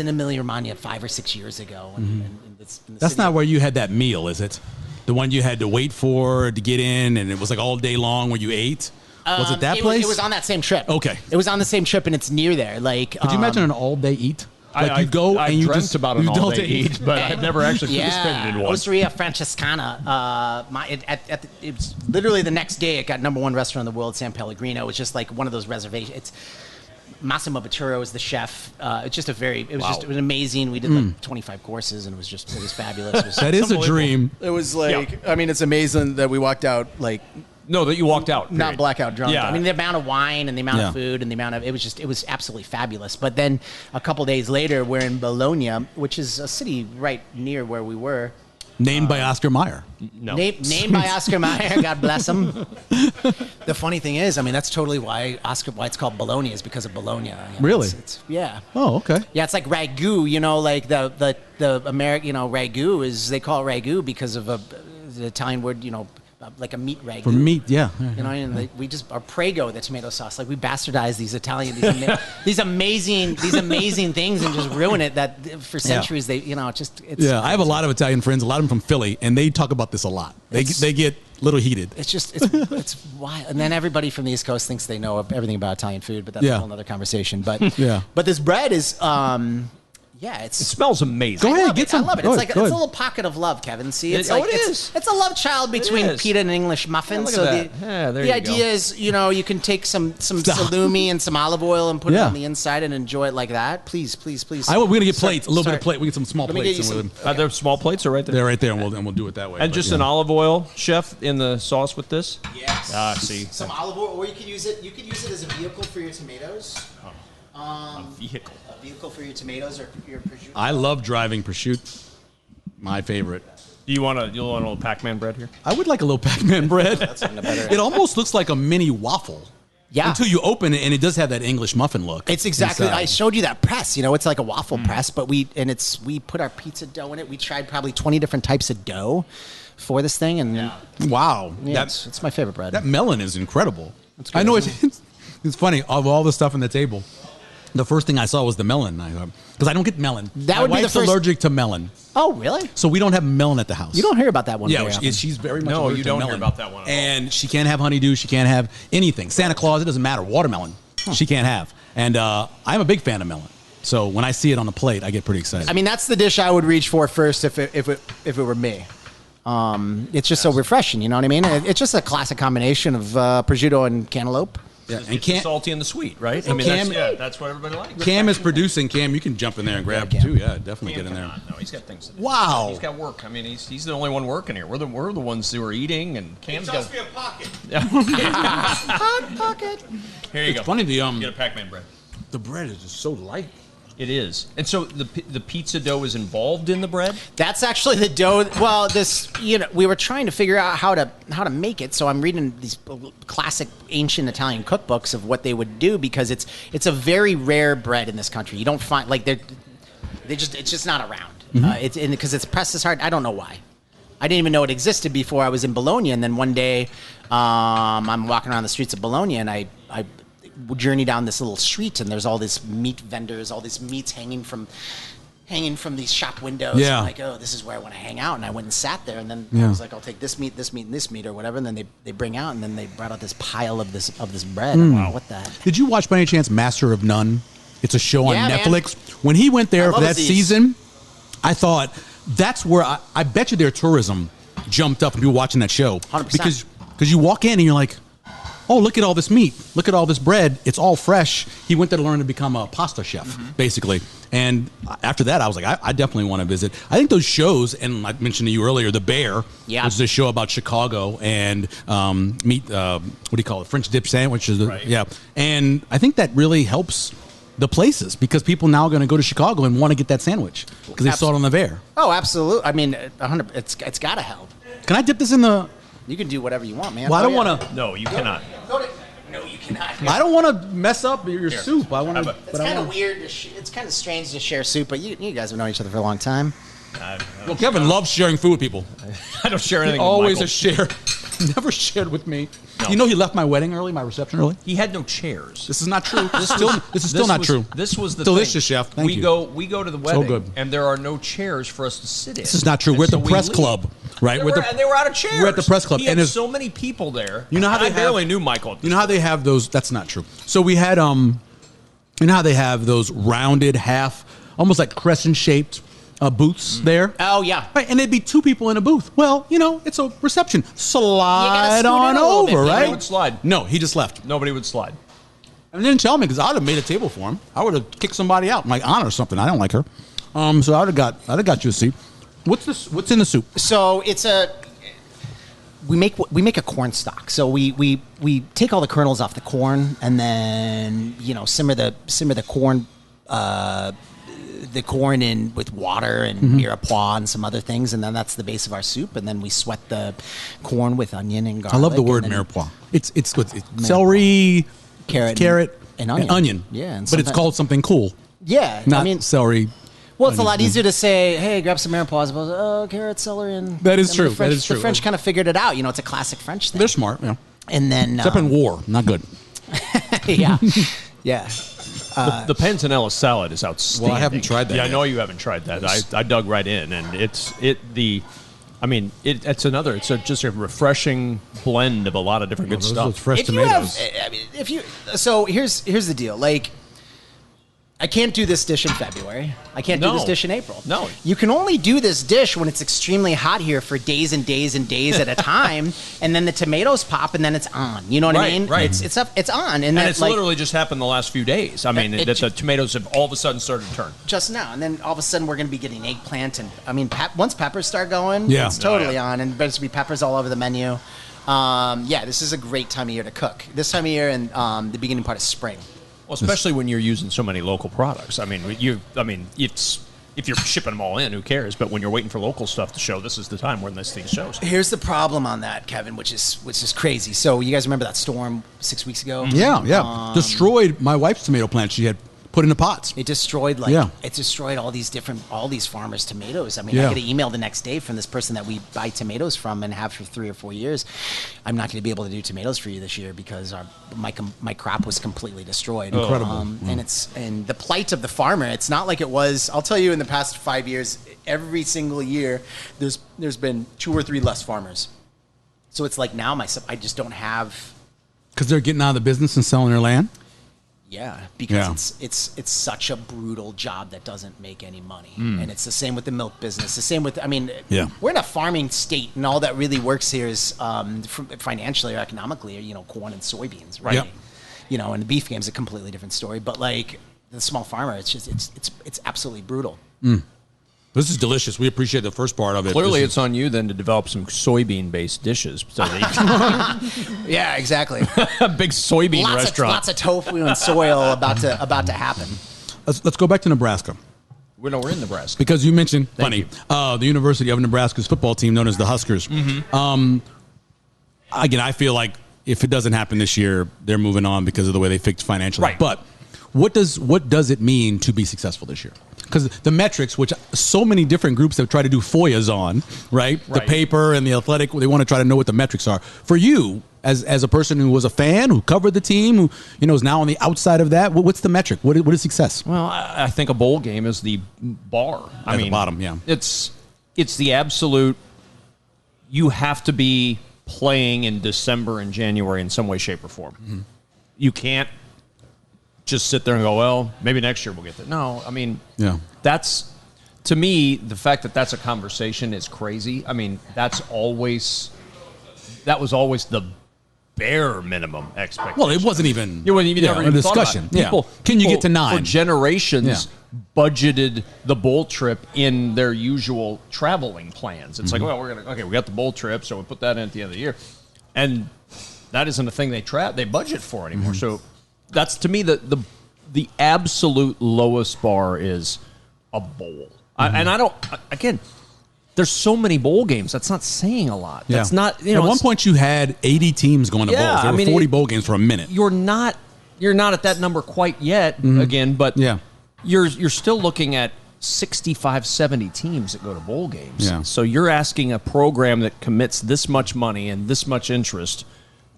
Emilia Romagna 5 or 6 years ago. And That's not where you had that meal, is it? The one you had to wait for to get in, and it was like all day long where you ate? Was it that place? It was on that same trip. Okay. It was on the same trip, and it's near there. Like, Could you imagine an all-day eat? Like I you go I and you dreamt just about an you don't all-day eat. eat, but I've never actually participated in one. Osteria Francescana. It was literally the next day. It got #1 restaurant in the world, San Pellegrino. It was just like one of those reservations. It's Massimo Bottura was the chef. It's just it was amazing. We did like 25 courses, and it was fabulous. It was That is a dream. It was like, I mean, it's amazing that we walked out like No, that you walked out. not period. blackout drunk. Yeah. I mean, the amount of wine and the amount of food and the amount of it was absolutely fabulous. But then a couple days later, we're in Bologna, which is a city right near where we were. Named by Oscar Mayer. No. Named by Oscar Mayer, God bless him. The funny thing is, I mean, that's totally why it's called Bologna is because of Bologna. You know, Really? Yeah. Oh, okay. Yeah, it's like ragu. You know, like the American, you know, ragu they call it ragu because of the Italian word, you know, like a meat ragu. For meat, yeah. You know, and we just our Prego, the tomato sauce. Like we bastardize these Italian, these amazing things and just ruin it. That for centuries they, you know, it's Yeah, I have a lot of Italian friends, a lot of them from Philly, and they talk about this a lot. They get a little heated. It's wild. And then everybody from the East Coast thinks they know everything about Italian food, but that's a whole other conversation. But but this bread is. It smells amazing. Go ahead, get some. I love it. Go It's ahead, like go it's a ahead. little pocket of love, Kevin. See, it's is. it's a love child between is. pita and an English muffin. look so at that. Yeah, there the you idea go. is, you know, you can take some salumi and some olive oil and put it on the inside and enjoy it like that. Please. We're gonna get plates, a little bit of plate. We get some small Let me plates. get you and some- There small plates are right there. they're right there, and we'll do it that way. And But, just yeah. an olive oil, chef, in the sauce with this. Yes. See. Some olive oil, or you could use it. You could use it as a vehicle for your tomatoes. A vehicle. A vehicle for your tomatoes or your prosciutto. I love driving prosciutto. My favorite. Do you want a little Pac-Man bread here? I would like a little Pac-Man bread. even better. It almost looks like a mini waffle. Yeah. Until you open it, and it does have that English muffin look. It's exactly. inside. I showed you that press. You know, it's like a waffle press, but we put our pizza dough in it. We tried probably 20 different types of dough for this thing, and Wow. it's my favorite bread. That melon is incredible. I know it's funny. Of all the stuff on the table, the first thing I saw was the melon. Because I don't get melon. That My would be the wife's first- allergic to melon. Oh, really? So we don't have melon at the house. You don't hear about that one. Yeah, very often. she's very much No, allergic you to don't hear melon. about that one at all. And she can't have honeydew. She can't have anything. Santa Claus, it doesn't matter. Watermelon, she can't have. And I'm a big fan of melon. So when I see it on a plate, I get pretty excited. I mean, that's the dish I would reach for first if it were me. It's just so refreshing. You know what I mean? It's just a classic combination of prosciutto and cantaloupe. yeah. It's And the Cam, salty and the sweet, right? I mean, Cam- that's what everybody likes. Cam is producing. Cam, you can jump in there and grab Cam. too. Yeah, definitely Cam get in there. cannot. No, he's got things to do. Wow. He's got work. I mean, he's the only one working here. We're the ones who are eating, and Cam's got. me a pocket. Hot pocket. Here you go. Funny Get a the Pac-Man bread. the bread is just so light. It is. And so the pizza dough is involved in the bread? That's actually the dough. Well, we were trying to figure out how to make it. So I'm reading these classic ancient Italian cookbooks of what they would do because it's a very rare bread in this country. You don't find it's just not around. Because it's pressed as hard. I don't know why. I didn't even know it existed before I was in Bologna. And then one day, I'm walking around the streets of Bologna, and I journey down this little street, and there's all these meat vendors, all these meats hanging from these shop windows. Yeah. I'm like, oh, this is where I want to hang out. And I went and sat there, and then Yeah. I was like, I'll take this meat, and this meat, or whatever. And then they bring out, and then they brought out this pile of this bread. Wow, what the heck? Did you watch by any chance Master of None? It's a show on Yeah, man. Netflix. When he went there I for love that Aziz. season, I thought that's where I bet you their tourism jumped up and people watching that show 100%. because you walk in and you're like, oh, look at all this meat, look at all this bread, it's all fresh. He went there to learn to become a pasta chef, basically. And after that, I was like, I definitely want to visit. I think those shows, and I mentioned to you earlier, The Bear, Yeah. was this show about Chicago and meat. What do you call it? French dip sandwiches. Right. Yeah, and I think that really helps the places because people now are going to go to Chicago and want to get that sandwich because they saw it on The Bear. Oh, absolutely. I mean, 100. It's got to help. Can I dip this in the? You can do whatever you want, man. Well, I don't Oh, yeah. want to. No, you cannot. No, you cannot. I don't want to mess up your soup. I want to. It's kind of weird. It's kind of strange to share soup, but you guys have known each other for a long time. Well, Kevin loves sharing food with people. I don't share anything Always with a Michael. share. Never shared with me. You know he left my wedding early, my reception early? He had no chairs. This is not true. This is still not true. This was the delicious, thing. Chef. Thank we you. We go to the wedding, good. and there are no chairs for us to sit in. This is not true. We're at the press club, right? And they were out of chairs. We're at the press club. He had and so many people there. You know how I they barely knew Michael. You know how they have those? That's not true. So we had you know how they have those rounded half, almost like crescent-shaped booths there? Oh, yeah. Right, and there'd be 2 people in a booth. Well, you know, it's a reception. Slide on over, right? Nobody would slide. No, he just left. Nobody would slide. And didn't tell me because I'd have made a table for him. I would have kicked somebody out, like Anna or something. I don't like her. So I'd have got you a seat. What's this? What's in the soup? So it's we make a corn stock. So we take all the kernels off the corn and then simmer the corn. The corn in with water and mirepoix and some other things, and then that's the base of our soup. And then we sweat the corn with onion and garlic. I love the word mirepoix. It's good. It's celery, carrot, and onion. Yeah, but it's called something cool. Yeah, not celery. Well, it's a lot easier to say, "Hey, grab some mirepoix," as opposed to carrot, celery, and that is true. French, that is true. The French kind of figured it out. It's a classic French thing. They're smart. Yeah. And then except in war, not good. Yeah, yeah. The panzanella salad is outstanding. Well, I haven't tried that. Yeah, yet. I know you haven't tried that. I dug right in, and it's just a refreshing blend of a lot of different good stuff. Those fresh tomatoes. So here's the deal. Like, I can't do this dish in February. I can't do this dish in April. No. You can only do this dish when it's extremely hot here for days and days and days at a time, and then the tomatoes pop, and then it's on. You know what I mean? Right. It's on, and it's literally just happened the last few days. I mean, that the tomatoes have all of a sudden started to turn. Just now, and then all of a sudden we're going to be getting eggplant, and once peppers start going, yeah. it's totally on, and there's going to be peppers all over the menu. This is a great time of year to cook. This time of year and the beginning part of spring. Well, especially when you're using so many local products. I mean, if you're shipping them all in, who cares? But when you're waiting for local stuff to show, this is the time when this thing shows. Here's the problem on that, Kevin, which is crazy. So you guys remember that storm 6 weeks ago? Yeah. Destroyed my wife's tomato plant. She had put into pots. It destroyed it destroyed all these farmers' tomatoes. I mean, I get an email the next day from this person that we buy tomatoes from and have for 3 or 4 years. I'm not going to be able to do tomatoes for you this year because my crop was completely destroyed. Incredible. And the plight of the farmer. It's not like it was. I'll tell you, in the past 5 years, every single year, there's been 2 or 3 less farmers. So it's like now I just don't have. Because they're getting out of the business and selling their land. Yeah, because it's such a brutal job that doesn't make any money. And it's the same with the milk business. The same with, we're in a farming state, and all that really works here is financially or economically, corn and soybeans, right? Yep. And the beef game is a completely different story. But like the small farmer, it's absolutely brutal. This is delicious. We appreciate the first part of it. Clearly, it's on you then to develop some soybean-based dishes. So that yeah, exactly. a big soybean restaurant. Lots of tofu and soy oil about to happen. Let's go back to Nebraska. We're in Nebraska. Because you mentioned, the University of Nebraska's football team known as the Huskers. Again, I feel like if it doesn't happen this year, they're moving on because of the way they fixed financially. Right. But what does it mean to be successful this year? Because the metrics, which so many different groups have tried to do FOIAs on, right? The paper and the athletic, they want to try to know what the metrics are. For you, as a person who was a fan, who covered the team, who is now on the outside of that, what's the metric? What is success? Well, I think a bowl game is the bar. At the bottom, yeah. It's the absolute. You have to be playing in December and January in some way, shape, or form. Mm-hmm. You can't just sit there and go, well, maybe next year we'll get there. No, that's, to me, the fact that that's a conversation is crazy. I mean, that was always the bare minimum expectation. Well, it wasn't even a discussion. People, can you get to 9? For generations, budgeted the bowl trip in their usual traveling plans. It's like, well, we got the bowl trip, so we put that in at the end of the year. And that isn't a thing they budget for anymore. So that's, to me, the absolute lowest bar is a bowl. And I don't, again, there's so many bowl games. That's not saying a lot. That's not, at one point you had 80 teams going to bowls. There were 40 bowl games for a minute. You're not at that number quite yet, again, but you're still looking at 65, 70 teams that go to bowl games. Yeah. So you're asking a program that commits this much money and this much interest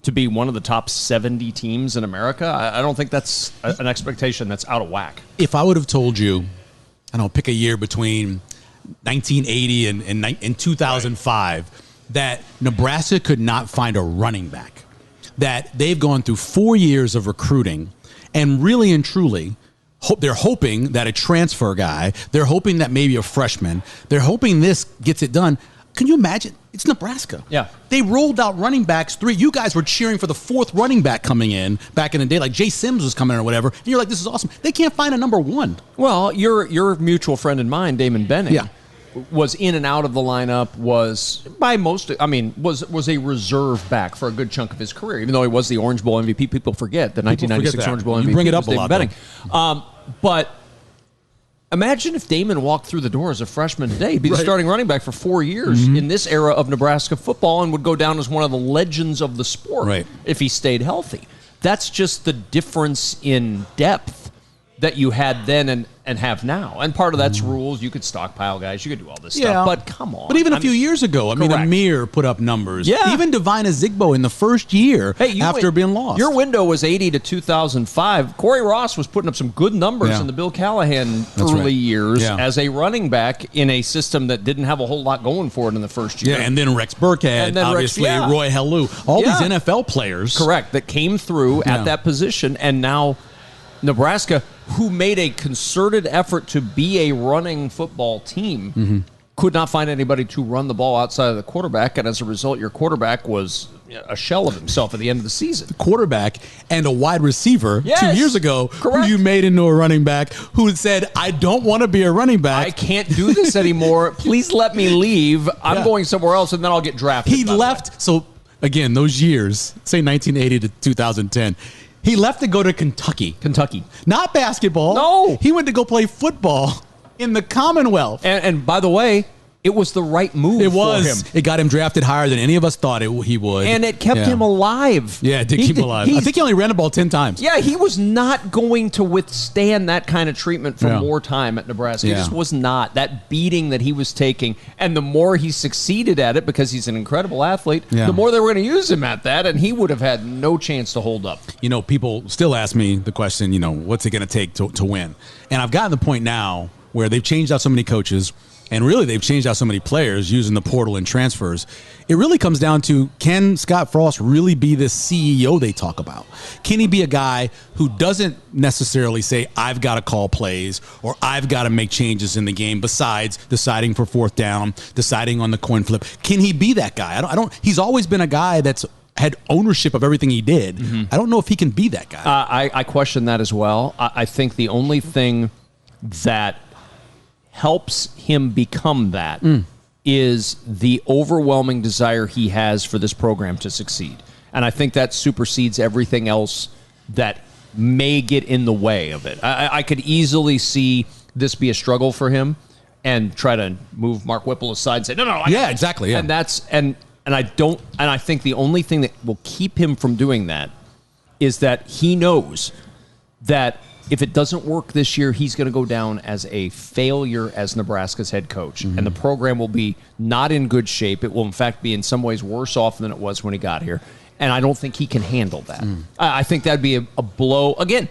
to be one of the top 70 teams in America, I don't think that's an expectation that's out of whack. If I would have told you, I don't know, pick a year between 1980 and 2005, that Nebraska could not find a running back, that they've gone through 4 years of recruiting, and really and truly, they're hoping that a transfer guy, they're hoping that maybe a freshman, they're hoping this gets it done. Can you imagine? It's Nebraska. Yeah. They rolled out running backs, 3. You guys were cheering for the 4th running back coming in back in the day, like Jay Sims was coming in or whatever. And you're like, this is awesome. They can't find a number 1. Well, your mutual friend and mine, Damon Benning, Yeah. was in and out of the lineup, was a reserve back for a good chunk of his career, even though he was the Orange Bowl MVP. People forget the 1996 Orange Bowl MVP. You bring it up was a Damon lot, Benning. But imagine if Damon walked through the door as a freshman today. He'd be the starting running back for 4 years in this era of Nebraska football and would go down as one of the legends of the sport if he stayed healthy. That's just the difference in depth that you had then and have now. And part of that's rules. You could stockpile guys. You could do all this stuff. But come on. But even a few years ago, I mean, correct. Amir put up numbers. Yeah. Even Divine Azigbo in the first year after being lost. Your window was 80 to 2005. Corey Ross was putting up some good numbers in the Bill Callahan early years as a running back in a system that didn't have a whole lot going for it in the first year. Yeah, and then Rex Burkhead, obviously, Roy Helu, all these NFL players. Correct, that came through at that position, and now Nebraska, who made a concerted effort to be a running football team, could not find anybody to run the ball outside of the quarterback, and as a result, your quarterback was a shell of himself at the end of the season. Quarterback and a wide receiver 2 years ago correct. who you made into a running back who said, I don't want to be a running back. I can't do this anymore. Please let me leave. I'm going somewhere else, and then I'll get drafted. He left. So, again, those years, say 1980 to 2010, he left to go to Kentucky. Not basketball. No. He went to go play football in the Commonwealth. And by the way, it was the right move for him. It got him drafted higher than any of us thought he would. And it kept him alive. Yeah, it did keep him alive. I think he only ran the ball 10 times. Yeah, he was not going to withstand that kind of treatment for more time at Nebraska. He just was not. That beating that he was taking, and the more he succeeded at it, because he's an incredible athlete, the more they were going to use him at that, and he would have had no chance to hold up. You know, people still ask me the question, what's it going to take to win? And I've gotten to the point now where they've changed out so many coaches, and really they've changed out so many players using the portal and transfers. It really comes down to, can Scott Frost really be the CEO they talk about? Can he be a guy who doesn't necessarily say, I've got to call plays or I've got to make changes in the game besides deciding for 4th down, deciding on the coin flip? Can he be that guy? I don't. He's always been a guy that's had ownership of everything he did. I don't know if he can be that guy. I question that as well. I think the only thing that helps him become that is the overwhelming desire he has for this program to succeed. And I think that supersedes everything else that may get in the way of it. I could easily see this be a struggle for him and try to move Mark Whipple aside and say, no. Exactly. Yeah. And I think the only thing that will keep him from doing that is that he knows that if it doesn't work this year, he's going to go down as a failure as Nebraska's head coach. And the program will be not in good shape. It will, in fact, be in some ways worse off than it was when he got here. And I don't think he can handle that. I think that'd be a blow. Again,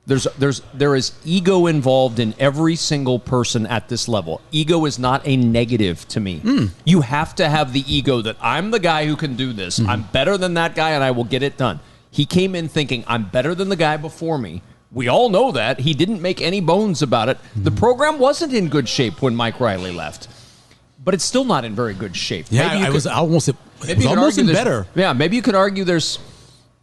there is ego involved in every single person at this level. Ego is not a negative to me. You have to have the ego that I'm the guy who can do this. I'm better than that guy, and I will get it done. He came in thinking, I'm better than the guy before me. We all know that. He didn't make any bones about it. The program wasn't in good shape when Mike Riley left. But it's still not in very good shape. Yeah, it was almost better. Yeah, maybe you could argue there's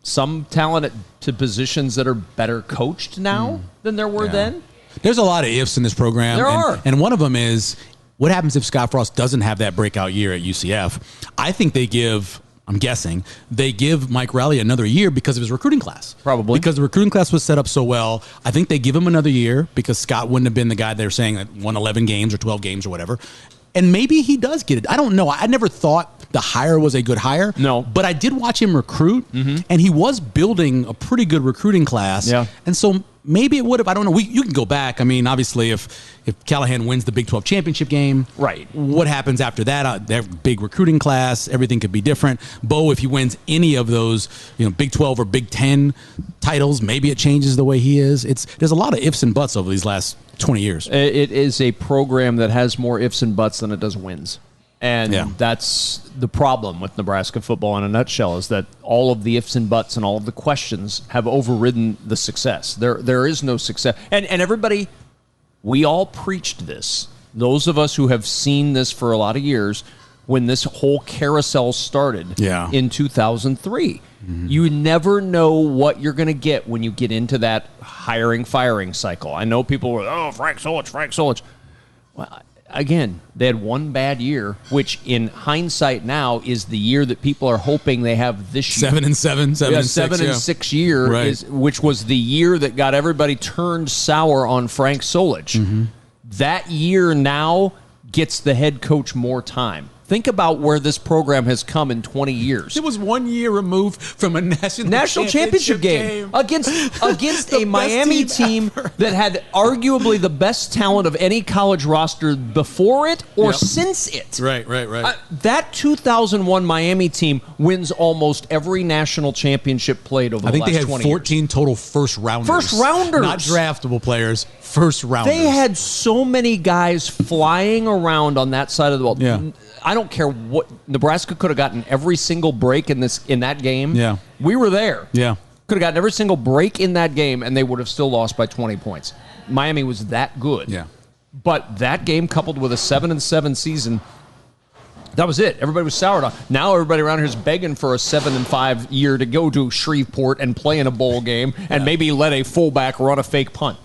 some talent to positions that are better coached now than there were then. There's a lot of ifs in this program. There are. And one of them is, what happens if Scott Frost doesn't have that breakout year at UCF? I think I'm guessing they give Mike Riley another year because of his recruiting class. Probably. Because the recruiting class was set up so well. I think they give him another year because Scott wouldn't have been the guy they're saying that won 11 games or 12 games or whatever. And maybe he does get it. I don't know. I never thought the hire was a good hire. No. But I did watch him recruit, and he was building a pretty good recruiting class. Yeah. And so maybe it would have. I don't know. You can go back. I mean, obviously, if Callahan wins the Big 12 championship game, right? What happens after that? Their big recruiting class, everything could be different. Bo, if he wins any of those, Big 12 or Big 10 titles, maybe it changes the way he is. There's a lot of ifs and buts over these last 20 years. It is a program that has more ifs and buts than it does wins. And that's the problem with Nebraska football in a nutshell, is that all of the ifs and buts and all of the questions have overridden the success. There is no success. And everybody, we all preached this. Those of us who have seen this for a lot of years, when this whole carousel started in 2003. You never know what you're going to get when you get into that hiring-firing cycle. I know people were, Frank Solich. Well, again, they had one bad year, which in hindsight now is the year that people are hoping they have this year. 7-7, 7-6 year, right. which was the year that got everybody turned sour on Frank Solich. That year now gets the head coach more time. Think about where this program has come in 20 years. It was 1 year removed from a national championship game against a Miami team that had arguably the best talent of any college roster before it or since it. Right. That 2001 Miami team wins almost every national championship played over the last 20 years. I think they had 14 total first rounders. Not draftable players, first rounders. They had so many guys flying around on that side of the ball. Yeah. I don't care what Nebraska could have gotten every single break in that game. Yeah. We were there. Yeah. Could have gotten every single break in that game, and they would have still lost by 20 points. Miami was that good. Yeah. But that game, coupled with a 7-7 season, that was it. Everybody was soured on. Now everybody around here is begging for a 7-5 year to go to Shreveport and play in a bowl game and maybe let a fullback run a fake punt.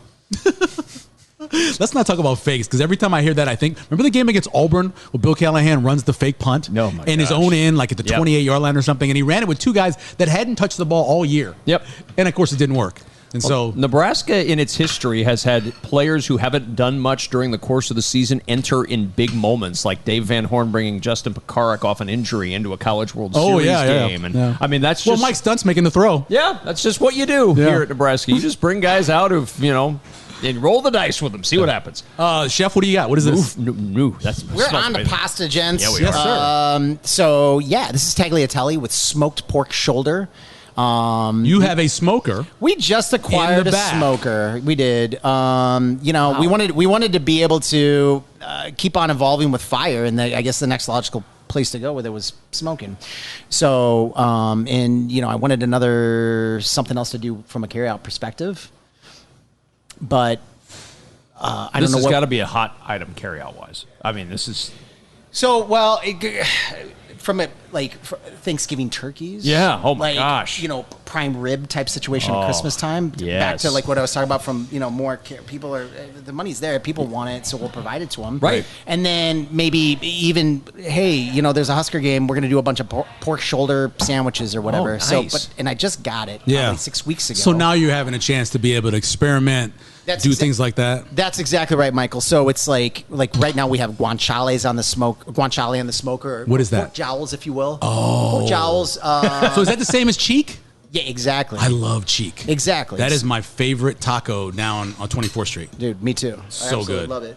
Let's not talk about fakes, because every time I hear that, I think, remember the game against Auburn where Bill Callahan runs the fake punt in his own end, like at the 28-yard line or something, and he ran it with two guys that hadn't touched the ball all year. Yep. And, of course, it didn't work. And so Nebraska, in its history, has had players who haven't done much during the course of the season enter in big moments, like Dave Van Horn bringing Justin Pekarik off an injury into a College World Series game. And I mean, that's just... Well, Mike Stunt's making the throw. Yeah, that's just what you do here at Nebraska. You just bring guys out who've, and roll the dice with them. See what happens. Chef, what do you got? What is this? We're on to pasta, gents. Yeah, we are. So, this is tagliatelle with smoked pork shoulder. You have a smoker. We just acquired a smoker. We did. We wanted to be able to keep on evolving with fire, and I guess the next logical place to go with it was smoking. So, I wanted something else to do from a carryout perspective. But I don't know. This has got to be a hot item carryout wise. I mean, this is from Thanksgiving turkeys. Yeah. Oh my gosh. Prime rib type situation at Christmas time. Yes. Back to what I was talking about from more people are the money's there. People want it, so we'll provide it to them. Right. And then maybe even there's a Husker game. We're going to do a bunch of pork shoulder sandwiches or whatever. Oh, nice. So, and I just got it probably 6 weeks ago. So now you're having a chance to be able to experiment. Things like that. That's exactly right, Michael. So it's like right now we have guanciale on the smoker. What is that? Pork jowls, if you will. Oh. Pork jowls. So is that the same as cheek? Yeah, exactly. I love cheek. Exactly. That is my favorite taco down on 24th Street. Dude, me too. So good. Love it.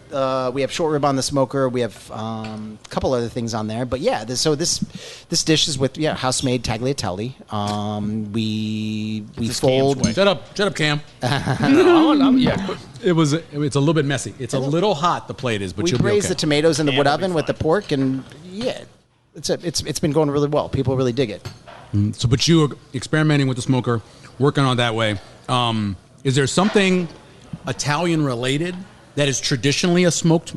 We have short rib on the smoker. We have a couple other things on there. But this dish is with house-made tagliatelle. We fold. Shut up, Cam. It's a little bit messy. It's a little hot. The plate is, but we you'll be okay. braise the tomatoes in the wood oven with the pork, and it's been going really well. People really dig it. But you are experimenting with the smoker, working on it that way. Is there something Italian related that is traditionally a smoked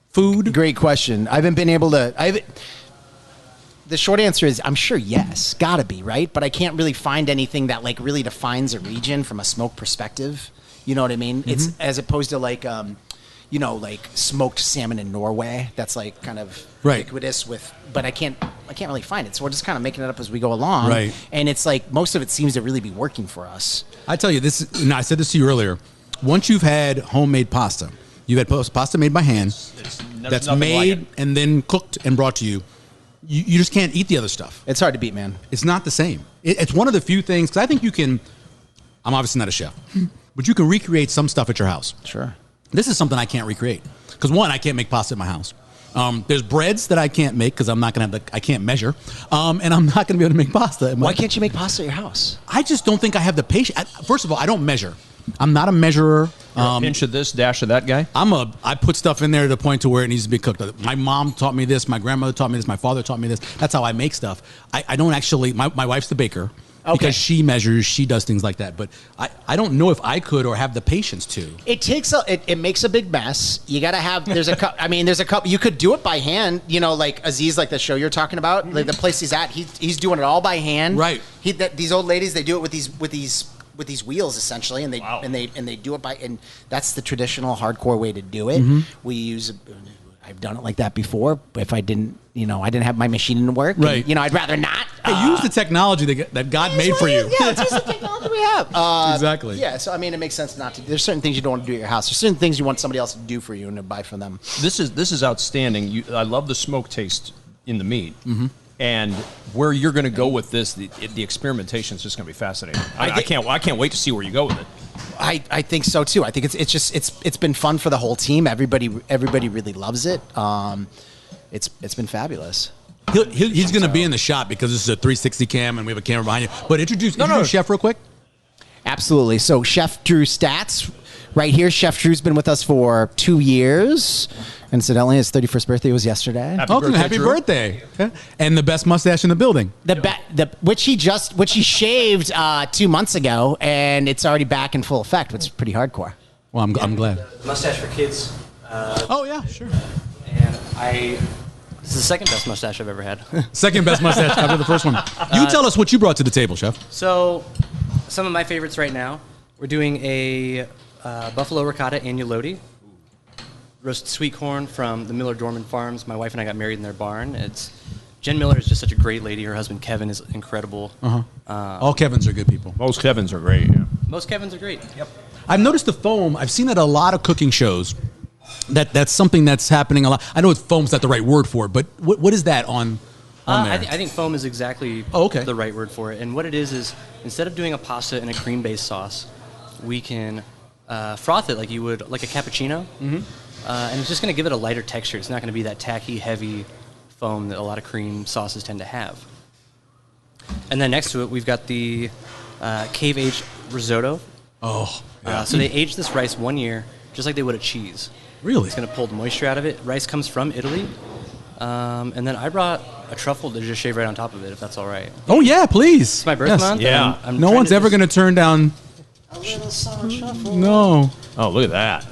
food? Great question. I haven't been able to. The short answer is I'm sure yes, gotta be right, but I can't really find anything that really defines a region from a smoke perspective. You know what I mean? Mm-hmm. It's as opposed to like smoked salmon in Norway. That's kind of ubiquitous but I can't really find it. So we're just kind of making it up as we go along. Right. And it's most of it seems to really be working for us. I tell you this, and I said this to you earlier. Once you've had homemade pasta, you've had pasta made by hand. that's nothing like made it. and then cooked and brought to you, you just can't eat the other stuff. It's hard to beat, man. It's not the same. It's one of the few things, because I think you can, I'm obviously not a chef, but you can recreate some stuff at your house. Sure. This is something I can't recreate. Because one, I can't make pasta at my house. There's breads that I can't make because I'm not going to have I can't measure. And I'm not going to be able to make pasta. Why can't you make pasta at your house? I just don't think I have the patience. First of all, I don't measure. I'm not a measurer. A pinch of this, dash of that guy. I put stuff in there to the point to where it needs to be cooked. My mom taught me this. My grandmother taught me this. My father taught me this. That's how I make stuff. I don't actually. My wife's the baker. Okay. Because she measures, she does things like that. But I don't know if I could or have the patience to. It takes it makes a big mess. You got to have, there's a couple, you could do it by hand, like Aziz, like the show you're talking about, like the place he's at, he's doing it all by hand. Right. These old ladies, they do it with these wheels essentially, and they do it by, and that's the traditional hardcore way to do it. We use, I've done it like that before. If I didn't, I didn't have my machine to work. Right. And, I'd rather not. Hey, use the technology that God made for you. Yeah, it's just the technology we have. Exactly. Yeah, so it makes sense not to. There's certain things you don't want to do at your house. There's certain things you want somebody else to do for you and to buy from them. This is outstanding. I love the smoke taste in the meat. And where you're going to go with this, the experimentation is just going to be fascinating. I can't wait to see where you go with it. I think so too. I think it's been fun for the whole team. Everybody really loves it. It's been fabulous. He's going to be in the shop because this is a 360 cam and we have a camera behind you. But introduce Chef real quick. Absolutely. So Chef Drew Stats right here. Chef Drew's been with us for 2 years. Incidentally, his 31st birthday was yesterday. Happy birthday. And the best mustache in the building. Which he shaved 2 months ago, and it's already back in full effect, which is pretty hardcore. Well, I'm glad. Mustache for kids. Oh, yeah, sure. And this is the second best mustache I've ever had. Second best mustache after the first one. You tell us what you brought to the table, Chef. So, some of my favorites right now, we're doing a buffalo ricotta agnolotti, roasted sweet corn from the Miller Dorman Farms. My wife and I got married in their barn. Jen Miller is just such a great lady. Her husband Kevin is incredible. All Kevins are good people. Most Kevins are great. Yeah. Most Kevins are great. Yep. I've noticed the foam. I've seen it at a lot of cooking shows. That's something that's happening a lot. I know foam's not the right word for it, but what is that on there? I think foam is exactly the right word for it. And what it is instead of doing a pasta in a cream-based sauce, we can froth it like you would like a cappuccino. And it's just going to give it a lighter texture. It's not going to be that tacky, heavy foam that a lot of cream sauces tend to have. And then next to it, we've got the cave-aged risotto. Oh, yeah. So they age this rice 1 year, just like they would a cheese. Really? It's going to pull the moisture out of it. Rice comes from Italy. And then I brought a truffle to just shave right on top of it, if that's all right. Oh, yeah, please. It's my birth month. Yeah. I'm no one's ever going to turn down. a little summer truffle. No. Oh, look at that.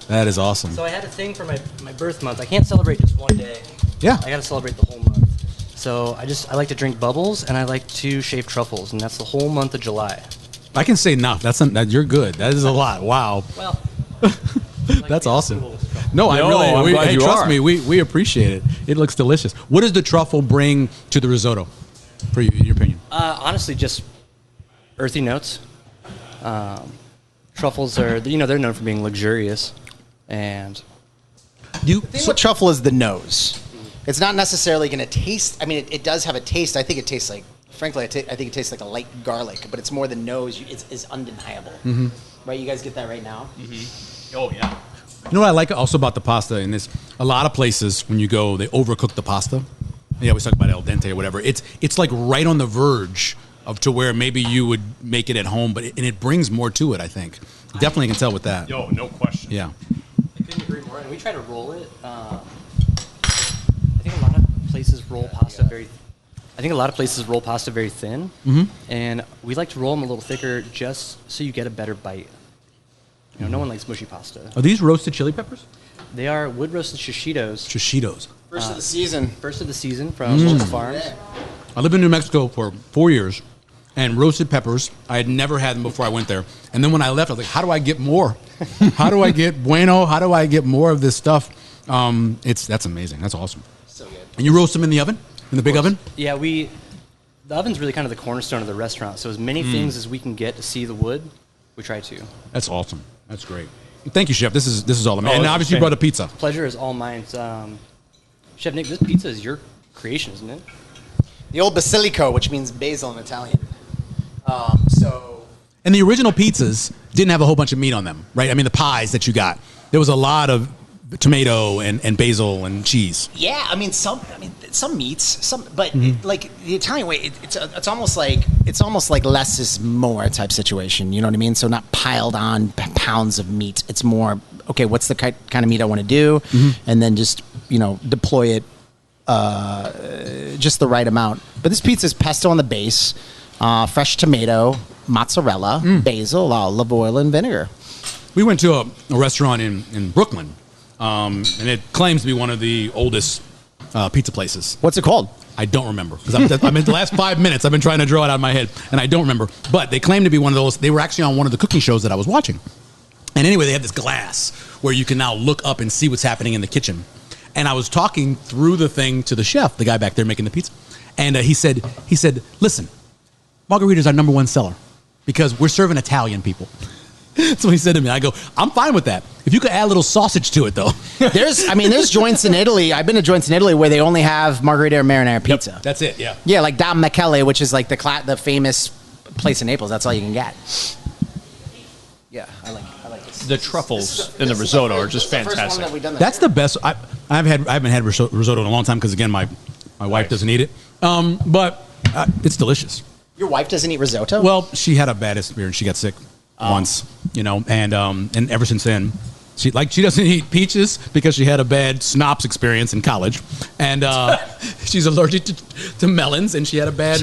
That is awesome. So I had a thing for my birth month. I can't celebrate just one day. Yeah. I got to celebrate the whole month. So I like to drink bubbles and I like to shave truffles, and that's the whole month of July. I can say no. You're good. That is a lot. Wow. Well, That's awesome. No, I'm glad you trust are. me. We appreciate it. It looks delicious. What does the truffle bring to the risotto, for you, in your opinion? Honestly, just earthy notes. Truffles are, they're known for being luxurious, and What truffle is the nose? It's not necessarily going to taste. I mean, it does have a taste. I think it tastes like, frankly, I think it tastes like a light garlic, but it's more the nose. It's undeniable. Right? You guys get that right now? Oh, yeah. You know what I like also about the pasta, and this a lot of places when you go, they overcook the pasta. They always talk about al dente or whatever. It's like right on the verge of to where maybe you would make it at home, but it brings more to it, I think. Definitely can tell with that. Yo, no question. Yeah. I couldn't agree more. And we try to roll it. I think a lot of places roll pasta very thin, and we like to roll them a little thicker just so you get a better bite. No one likes mushy pasta. Are these roasted chili peppers? They are wood roasted shishitos. Shishitos. First of the season. First of the season from Wolf Farms. I lived in New Mexico for 4 years, and roasted peppers, I had never had them before I went there. And then when I left, I was like, how do I get more? How do I get bueno? How do I get more of this stuff? That's amazing. That's awesome. So good. And you roast them in the oven? In the big oven? Yeah, the oven's really kind of the cornerstone of the restaurant. So as many things as we can get to see the wood, we try to. That's awesome. That's great. Thank you, Chef. This is all amazing. And obviously you brought a pizza. Pleasure is all mine. Chef Nick, this pizza is your creation, isn't it? The old basilico, which means basil in Italian. And the original pizzas didn't have a whole bunch of meat on them, right? I mean, the pies that you got, there was a lot of tomato and basil and cheese. Yeah, some meats, but like the Italian way, it's almost like less is more type situation. You know what I mean? So not piled on pounds of meat. It's more okay. What's the kind of meat I want to do, and then just deploy it just the right amount. But this pizza is pesto on the base, fresh tomato, mozzarella, basil, olive oil, and vinegar. We went to a restaurant in Brooklyn. And it claims to be one of the oldest pizza places. What's it called? I don't remember. Because I'm in the last 5 minutes, I've been trying to draw it out of my head, and I don't remember. But they claim to be one of those. They were actually on one of the cooking shows that I was watching. And anyway, they have this glass where you can now look up and see what's happening in the kitchen. And I was talking through the thing to the chef, the guy back there making the pizza. And he said, listen, margarita's our number one seller because we're serving Italian people. So he said to me, I go, I'm fine with that. If you could add a little sausage to it, though. There's joints in Italy. I've been to joints in Italy where they only have margherita or marinara pizza. Yep, that's it, yeah. Yeah, like Dom Michele, which is like the famous place in Naples. That's all you can get. Yeah, I like this. The truffles in the risotto are just fantastic. That's the best. I haven't had risotto in a long time because, again, my wife doesn't eat it. But it's delicious. Your wife doesn't eat risotto? Well, she had a bad experience. She got sick once, and ever since then, she doesn't eat peaches because she had a bad SNOPS experience in college, and she's allergic to melons, and she had a bad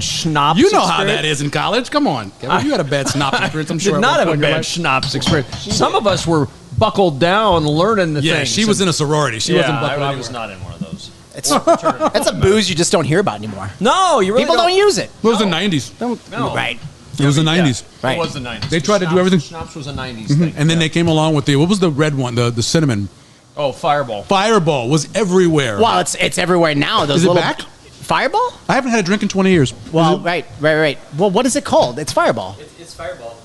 SNOPS. You know how that is in college. Come on, Kevin, you had a bad SNOPS experience. I'm sure. Did not have a bad SNOPS experience. Some of us were buckled down learning the things. Yeah, she was in a sorority. She wasn't buckled I was not in one of those. That's a booze you just don't hear about anymore. No, you really People don't use it. It was the 90s. No. Right. It was the 90s. Right. It was the 90s. They tried to do everything. Schnapps was a 90s thing. And then they came along with what was the red one? The cinnamon. Oh, Fireball. Fireball was everywhere. Well, it's everywhere now. Those Is it little back? Fireball? I haven't had a drink in 20 years. Well, right. Well, what is it called? It's Fireball. It's Fireball.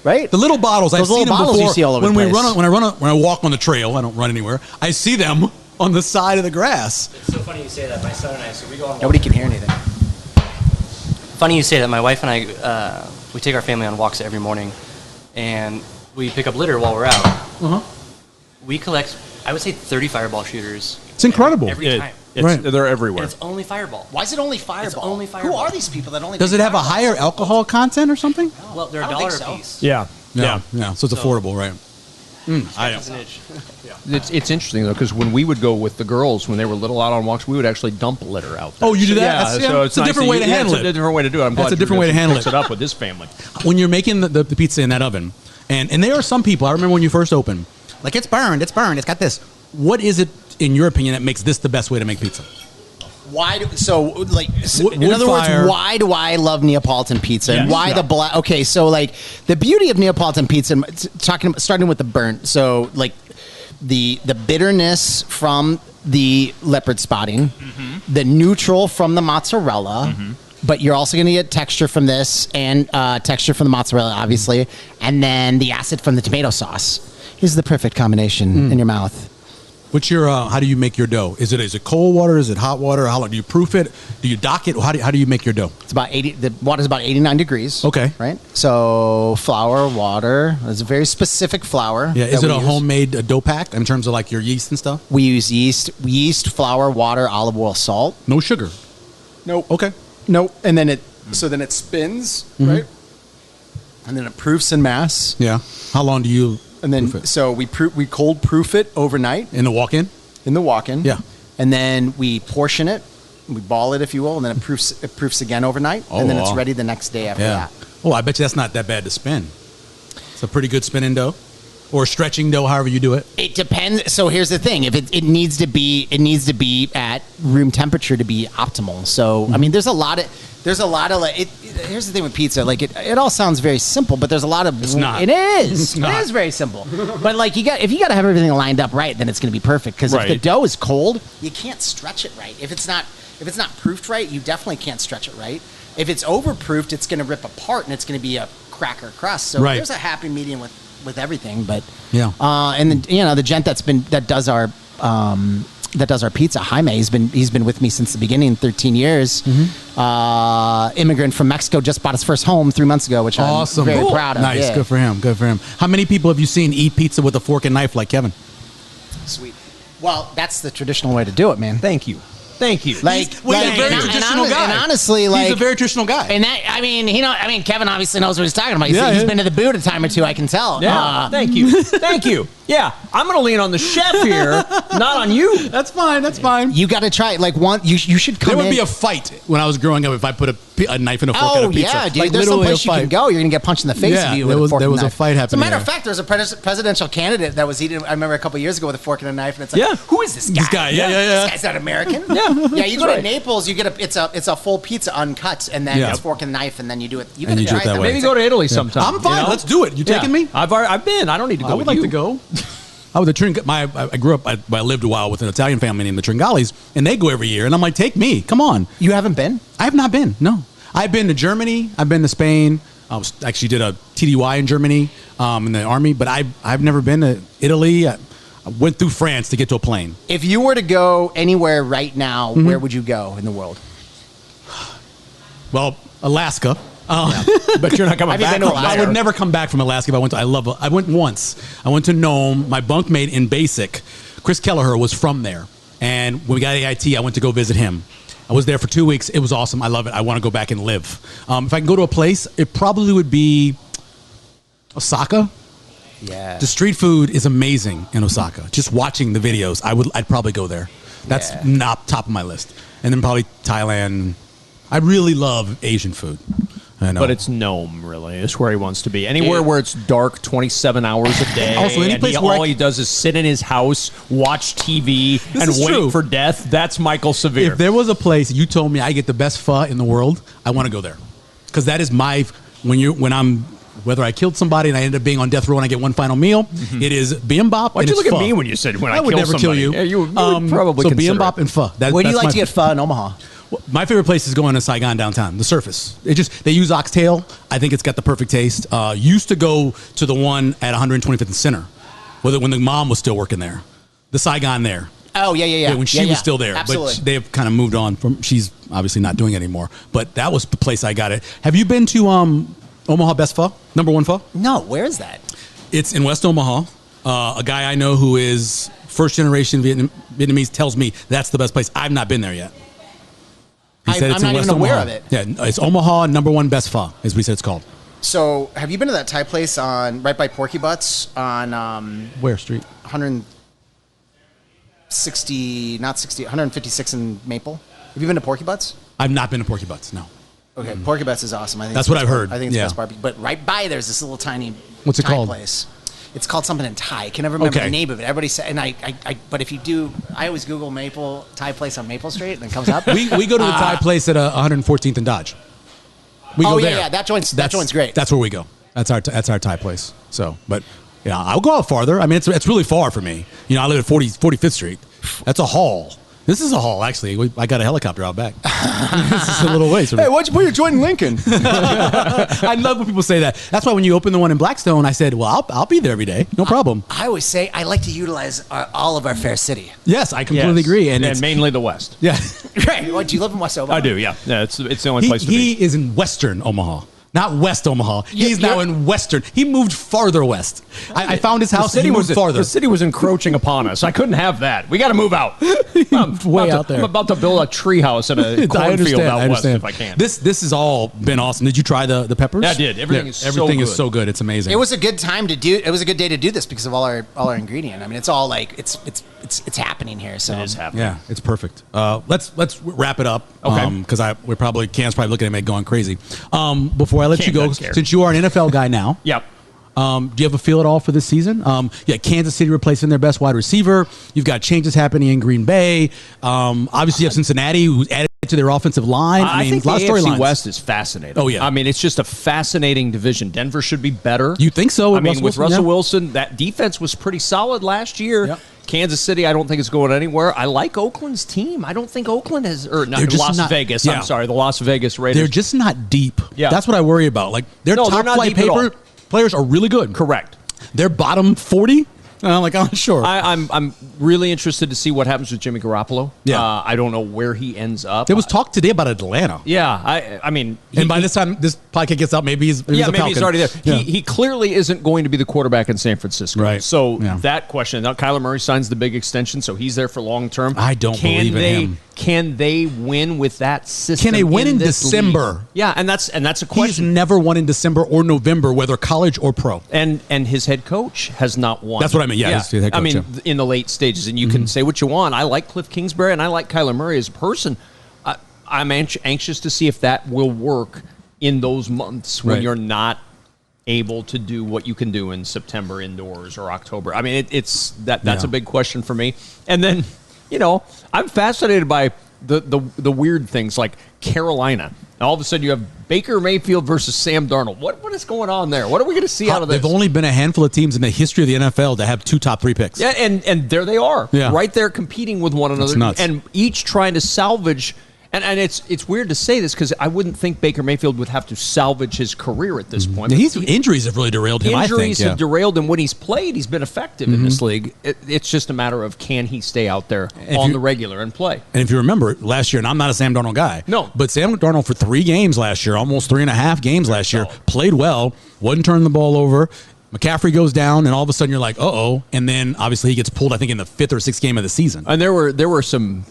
Right? The little bottles, I've seen them bottles before. you see all over when the we place. when I walk on the trail, I don't run anywhere. I see them on the side of the grass. It's so funny you say that. My son and I, so we go on Nobody can hear anything. Funny you say that. My wife and I, we take our family on walks every morning, and we pick up litter while we're out. We collect, I would say, 30 Fireball shooters. It's incredible. Every time. Right. They're everywhere. And it's only Fireball. Why is it only Fireball? It's only Fireball. Who are these people that only Does it drink have a Fireball? higher alcohol content or something? Well, they're I $1 don't a think so. piece. Yeah. So it's affordable, right? It's an itch. It's interesting, though, because when we would go with the girls, when they were little out on walks, we would actually dump litter out there. Oh, you do that? Yeah, That's- so it's a nice different way to handle It's a it. different way to do it. I'm glad That's a different way to handle it. it. Up with this family. When you're making the pizza in that oven, and there are some people, I remember when you first opened, like, it's burned, it's got this. What is it, in your opinion, that makes this the best way to make pizza? In other words, why do I love Neapolitan pizza? And why the black? Okay, so like the beauty of Neapolitan pizza, starting with the burnt. So like the bitterness from the leopard spotting, the neutral from the mozzarella. But you're also going to get texture from this and texture from the mozzarella, obviously, and then the acid from the tomato sauce is the perfect combination in your mouth. What's your? How do you make your dough? Is it cold water? Is it hot water? How long do you proof it? Do you dock it? How do you make your dough? It's about 80. The water's about 89 degrees. Okay. Right. So flour, water. It's a very specific flour. Yeah. Is that it we a use. homemade dough pack in terms of like your yeast and stuff? We use yeast, flour, water, olive oil, salt. No sugar. Nope. Okay. Nope. And then it spins, right? And then it proofs in mass. Yeah. How long do you? And then proof it? so we cold proof it overnight In the walk-in? in the walk-in. Yeah. And then we portion it. We ball it, if you will, and then it proofs again overnight, Oh, and then it's wow. ready the next day after Yeah. that. Oh, I bet you that's not that bad to spin. It's a pretty good spinning dough, or stretching dough, however you do it. It depends. So here's the thing: if it needs to be at room temperature to be optimal. So I mean, there's a lot of like. Here's the thing with pizza: like it all sounds very simple, but there's a lot of. It's not. It is. It's not. It is very simple. But like if you got to have everything lined up right, then it's going to be perfect. Because if the Right. dough is cold, you can't stretch it right. If it's not proofed right, you definitely can't stretch it right. If it's overproofed, it's going to rip apart and it's going to be a cracker crust. So Right. there's a happy medium with with everything. But Yeah. and then, the gent that does our pizza, Jaime, he's been with me since the beginning, 13 years. Immigrant from Mexico, just bought his first home 3 months ago, which Awesome. I'm very proud of. Nice. Yeah. Good for him. Good for him. How many people have you seen eat pizza with a fork and knife like Kevin? Sweet. Well, that's the traditional way to do it, man. Thank you. He's a very traditional guy. And honestly, like, he's a very traditional guy. And Kevin obviously knows what he's talking about. He's been to the boot a time or two, I can tell. Yeah. Thank you. Yeah, I'm going to lean on the chef here, not on you. That's fine. You got to try it. Like, you should come in. There would be a fight when I was growing up if I put a knife and a fork on a pizza. Yeah, dude. Like, there's some literally place you can go. You're going to get punched in the face if you with a fork and a knife. There was a fight happening. As a matter of there. fact, there was a presidential candidate that was eating, I remember a couple years ago, with a fork and a knife, and it's like, Yeah. who is this guy? This guy, yeah. This guy's not American. Yeah. You go to Naples, you get it's a full pizza uncut, and then it's fork and knife, and then you do it. You got to try it that way. Maybe go to Italy sometime. I'm fine. Let's do it. You taking me? I've been. I don't need to go. I would like to go. I grew up. I lived a while with an Italian family named the Tringallis, and they go every year. And I'm like, take me. Come on. You haven't been? I have not been. No, I've been to Germany. I've been to Spain. I actually did a TDY in Germany in the army, but I've never been to Italy. I went through France to get to a plane. If you were to go anywhere right now, where would you go in the world? Well, Alaska. But you're not coming back. I would never come back from Alaska if I went to. I went once. I went to Nome. My bunkmate in basic, Chris Kelleher, was from there. And when we got AIT, I went to go visit him. I was there for 2 weeks. It was awesome. I love it. I want to go back and live. If I can go to a place, it probably would be Osaka. Yeah. The street food is amazing in Osaka. Just watching the videos, I'd probably go there. That's not top of my list. And then probably Thailand. I really love Asian food. I know. But it's Nome, really. It's where he wants to be. Anywhere where it's dark 27 hours a day. Also, any place where all he does is sit in his house, watch TV, and wait for death. That's Michael Severe. If there was a place you told me I get the best pho in the world, I want to go there. Because that is whether I killed somebody and I end up being on death row and I get one final meal, it is bibimbap. Why'd you look at me when you said I would never kill you? Yeah, you would probably so consider bibimbap and pho. Where do you like to get pho in Omaha? My favorite place is going to Saigon downtown, the Surface. They use oxtail. I think it's got the perfect taste. Used to go to the one at 125th and Center, when the mom was still working there. The Saigon there. Oh, yeah. When she was still there. Absolutely. But they have kind of moved on she's obviously not doing it anymore. But that was the place I got it. Have you been to Omaha Best Pho? Number one pho? No, where is that? It's in West Omaha. A guy I know who is first generation Vietnamese tells me that's the best place. I've not been there yet. I'm not even aware of it. Yeah, it's Omaha number one Best Pho, as we said it's called. So, have you been to that Thai place right by Porky Butts on where street? 156 in Maple. Have you been to Porky Butts? I've not been to Porky Butts. No. Okay, Porky Butts is awesome. I think that's what I've heard. I think it's the best barbecue. But right by there's this little tiny What's it Thai called? place. It's called something in Thai. I can never remember the name of it. Everybody said, and I but if you do, I always Google Maple Thai place on Maple Street, and it comes up. we go to the Thai place at 114th and Dodge. We go there. Yeah, that joint's great. That's where we go. That's our Thai place. So, but yeah, I'll go out farther. I mean, it's really far for me. I live at 45th Street. That's a haul. This is a haul, actually. I got a helicopter out back. This is a little ways from me. Hey, why'd you put your joint in Lincoln? I love when people say that. That's why when you open the one in Blackstone, I said, well, I'll be there every day. No problem. I always say I like to utilize all of our fair city. Yes, I completely agree. And it's mainly the West. Yeah. Right. Well, do you live in West Omaha? I do, yeah. It's the only place to be. He is in Western Omaha. Not West Omaha. He's now in Western. He moved farther west. I found his house. He moved farther. The city was encroaching upon us. I couldn't have that. We got to move out. Way out there. I'm about to build a treehouse in a cornfield out west if I can. This has all been awesome. Did you try the peppers? Yeah, I did. Everything is so good. It's amazing. It was a good time to do. It was a good day to do this because of all our ingredient. I mean, it's all like it's happening here. So it is happening. Yeah, it's perfect. Let's wrap it up. Okay. Because Cam's probably looking at me going crazy. Before I let you go, care. since you are an NFL guy now. Yep. Do you have a feel at all for this season? Kansas City replacing their best wide receiver. You've got changes happening in Green Bay. Obviously, you have Cincinnati, who's added to their offensive line. I think a lot the of storylines. AFC West is fascinating. Oh, yeah. I mean, it's just a fascinating division. Denver should be better. You think so? With Russell Wilson, that defense was pretty solid last year. Yep. Kansas City, I don't think it's going anywhere. I like Oakland's team. I don't think Oakland has, Las Vegas. I'm sorry, the Las Vegas Raiders. They're just not deep. Yeah. That's what I worry about. Like their top flight players are really good. Correct. They're bottom 40? I'm not sure. I'm really interested to see what happens with Jimmy Garoppolo. Yeah. I don't know where he ends up. There was talk today about Atlanta. Yeah, I mean... And by this time this podcast gets out, maybe he's maybe Falcon. he's already there. Yeah. He clearly isn't going to be the quarterback in San Francisco. Right. So Yeah. that question, now Kyler Murray signs the big extension, so he's there for long term. I don't believe in him. Can they win with that system? Can they win in this December? league? Yeah, and that's a He's question. never won in December or November, whether college or pro. And his head coach has not won. That's what I mean. Yeah, his head coach, I mean, yeah. in the late stages, and you can say what you want. I like Cliff Kingsbury, and I like Kyler Murray as a person. I'm anxious to see if that will work in those months when Right. you're not able to do what you can do in September indoors or October. I mean, that's a big question for me. And then, I'm fascinated by the weird things like Carolina. And all of a sudden, you have Baker Mayfield versus Sam Darnold. What is going on there? What are we going to see out of this? They've only been a handful of teams in the history of the NFL to have 2 top 3 picks. Yeah, and there they are, right there competing with one another, nuts. and each trying to salvage. And it's weird to say this because I wouldn't think Baker Mayfield would have to salvage his career at this point. Injuries have really derailed him, I think. Injuries have derailed him. When he's played, he's been effective in this league. It's just a matter of can he stay out there on the regular and play. And if you remember last year, and I'm not a Sam Darnold guy. No. But Sam Darnold for 3 games last year, almost 3.5 games last year, played well, wasn't turning the ball over. McCaffrey goes down, and all of a sudden you're like, uh-oh. And then obviously he gets pulled, I think, in the 5th or 6th game of the season. And there were some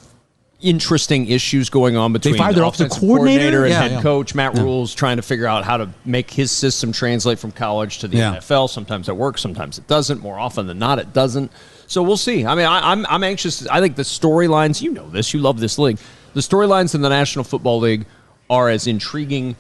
interesting issues going on between fired their offensive coordinator and Yeah, head yeah. coach. Matt Rule's trying to figure out how to make his system translate from college to the NFL. Sometimes it works, sometimes it doesn't. More often than not, it doesn't. So we'll see. I mean, I'm anxious. I think the storylines, you know this, you love this league. The storylines in the National Football League are as intriguing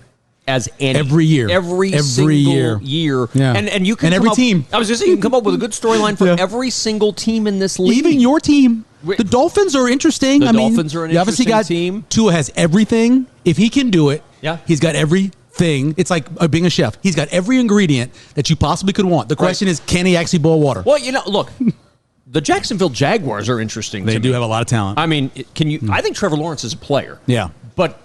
as any. Every year. Every single year. Yeah. And you can And come every up- team. I was going to say, you can come up with a good storyline for Yeah. every single team in this league. Even your team. The Dolphins are interesting. The Dolphins are an you obviously interesting got team. Tua has everything. If he can do it, Yeah. he's got everything. It's like being a chef. He's got every ingredient that you possibly could want. The question is, can he actually boil water? Well, look, the Jacksonville Jaguars are interesting. They to do me. have a lot of talent. I mean, I think Trevor Lawrence is a player. Yeah. But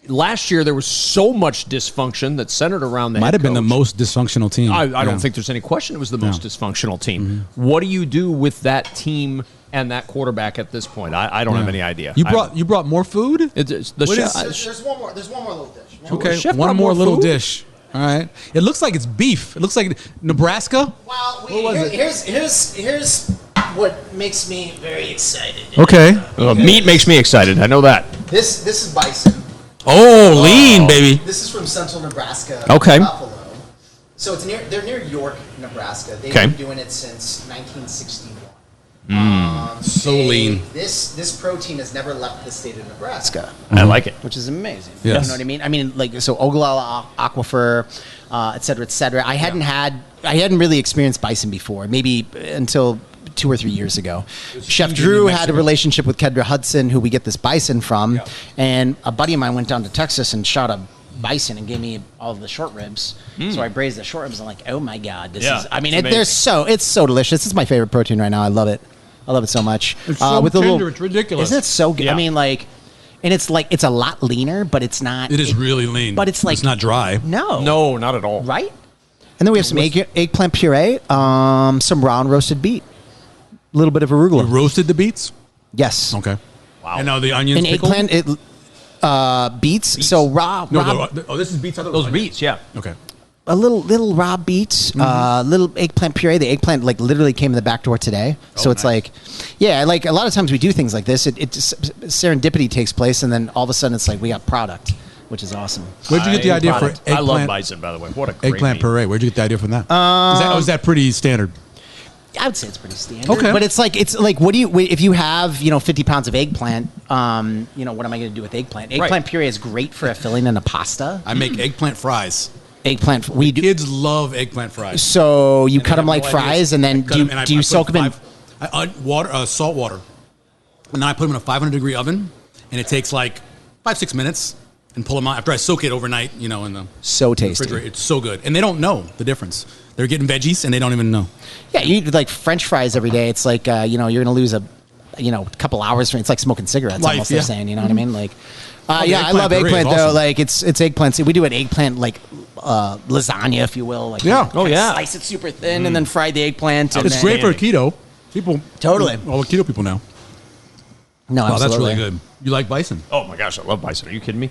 last year there was so much dysfunction that centered around the Might head have been the coach. most dysfunctional team. I don't think there's any question it was the most dysfunctional team. What do you do with that team and that quarterback at this point? I don't have any idea. You brought more food? It's the What chef. is- There's one more little dish. Okay, Chef one brought more more little food? dish. All right. It looks like it's beef. It looks like Nebraska. Well, was it? here's what makes me very excited. Okay. Meat makes me excited. I know that. This is bison. Oh, lean, baby. This is from central Nebraska. Okay. Buffalo. So they're near York, Nebraska. They've Okay. been doing it since 1961. So lean. This protein has never left the state of Nebraska, I like it. which is amazing. Yes. You know what I mean? I mean, like, so Ogallala Aquifer, et cetera, et cetera. I hadn't really experienced bison before, maybe until 2 or 3 years ago. Chef Drew had a relationship with Kendra Hudson, who we get this bison from, and a buddy of mine went down to Texas and shot a bison and gave me all of the short ribs. So I braised the short ribs. I'm like, oh my god, this is. I mean, it's so delicious. It's my favorite protein right now. I love it. I love it so much. It's so tender, it's ridiculous. Isn't it so good? Yeah. I mean, like, and it's a lot leaner, but it's not. It is really lean. But it's like it's not dry. No, not at all. right? And then we have some eggplant puree, some round roasted beet, a little bit of You arugula. roasted the beets? Yes. Okay. Wow. And now the onions And pickled? eggplant, beets. So raw. This is beets. Those beets, yeah. Okay. A little raw beets, little eggplant puree. The eggplant like literally came in the back door today, so it's like, yeah, like a lot of times we do things like this. It just, serendipity takes place, and then all of a sudden it's like we got product, which is awesome. Where'd you get the idea for product. eggplant? I love bison, by the way. What a great Eggplant meat. puree. Where'd you get the idea from that? Was that pretty standard? I would say it's pretty standard. Okay. But it's like what do you if you have 50 pounds of eggplant, what am I going to do with eggplant? Eggplant puree is great for a filling in a pasta. I make eggplant fries. Eggplant we do. Kids love eggplant fries. So you And cut they them have like no fries, idea. and then I cut do them and I you put soak them in? salt water, and then I put them in a 500-degree oven, and it takes like 5-6 minutes, and pull them out after I soak it overnight. In the So tasty. refrigerator. It's so good, and they don't know the difference. They're getting veggies, and they don't even know. Yeah, you eat like French fries every day. It's like you're going to lose a couple hours. It's like smoking cigarettes. Life, Almost they're yeah. saying. You know what I mean? Like, the yeah, I love eggplant puree eggplant is though. awesome. Like it's eggplant. See, we do an eggplant like lasagna, if you will. Like, Yeah. Oh, yeah. Slice it super thin and then fry the eggplant. And It's then, great for keto. People Totally. all the keto people now. No, Wow, absolutely. that's really good. You like bison? Oh my gosh, I love bison. Are you kidding me?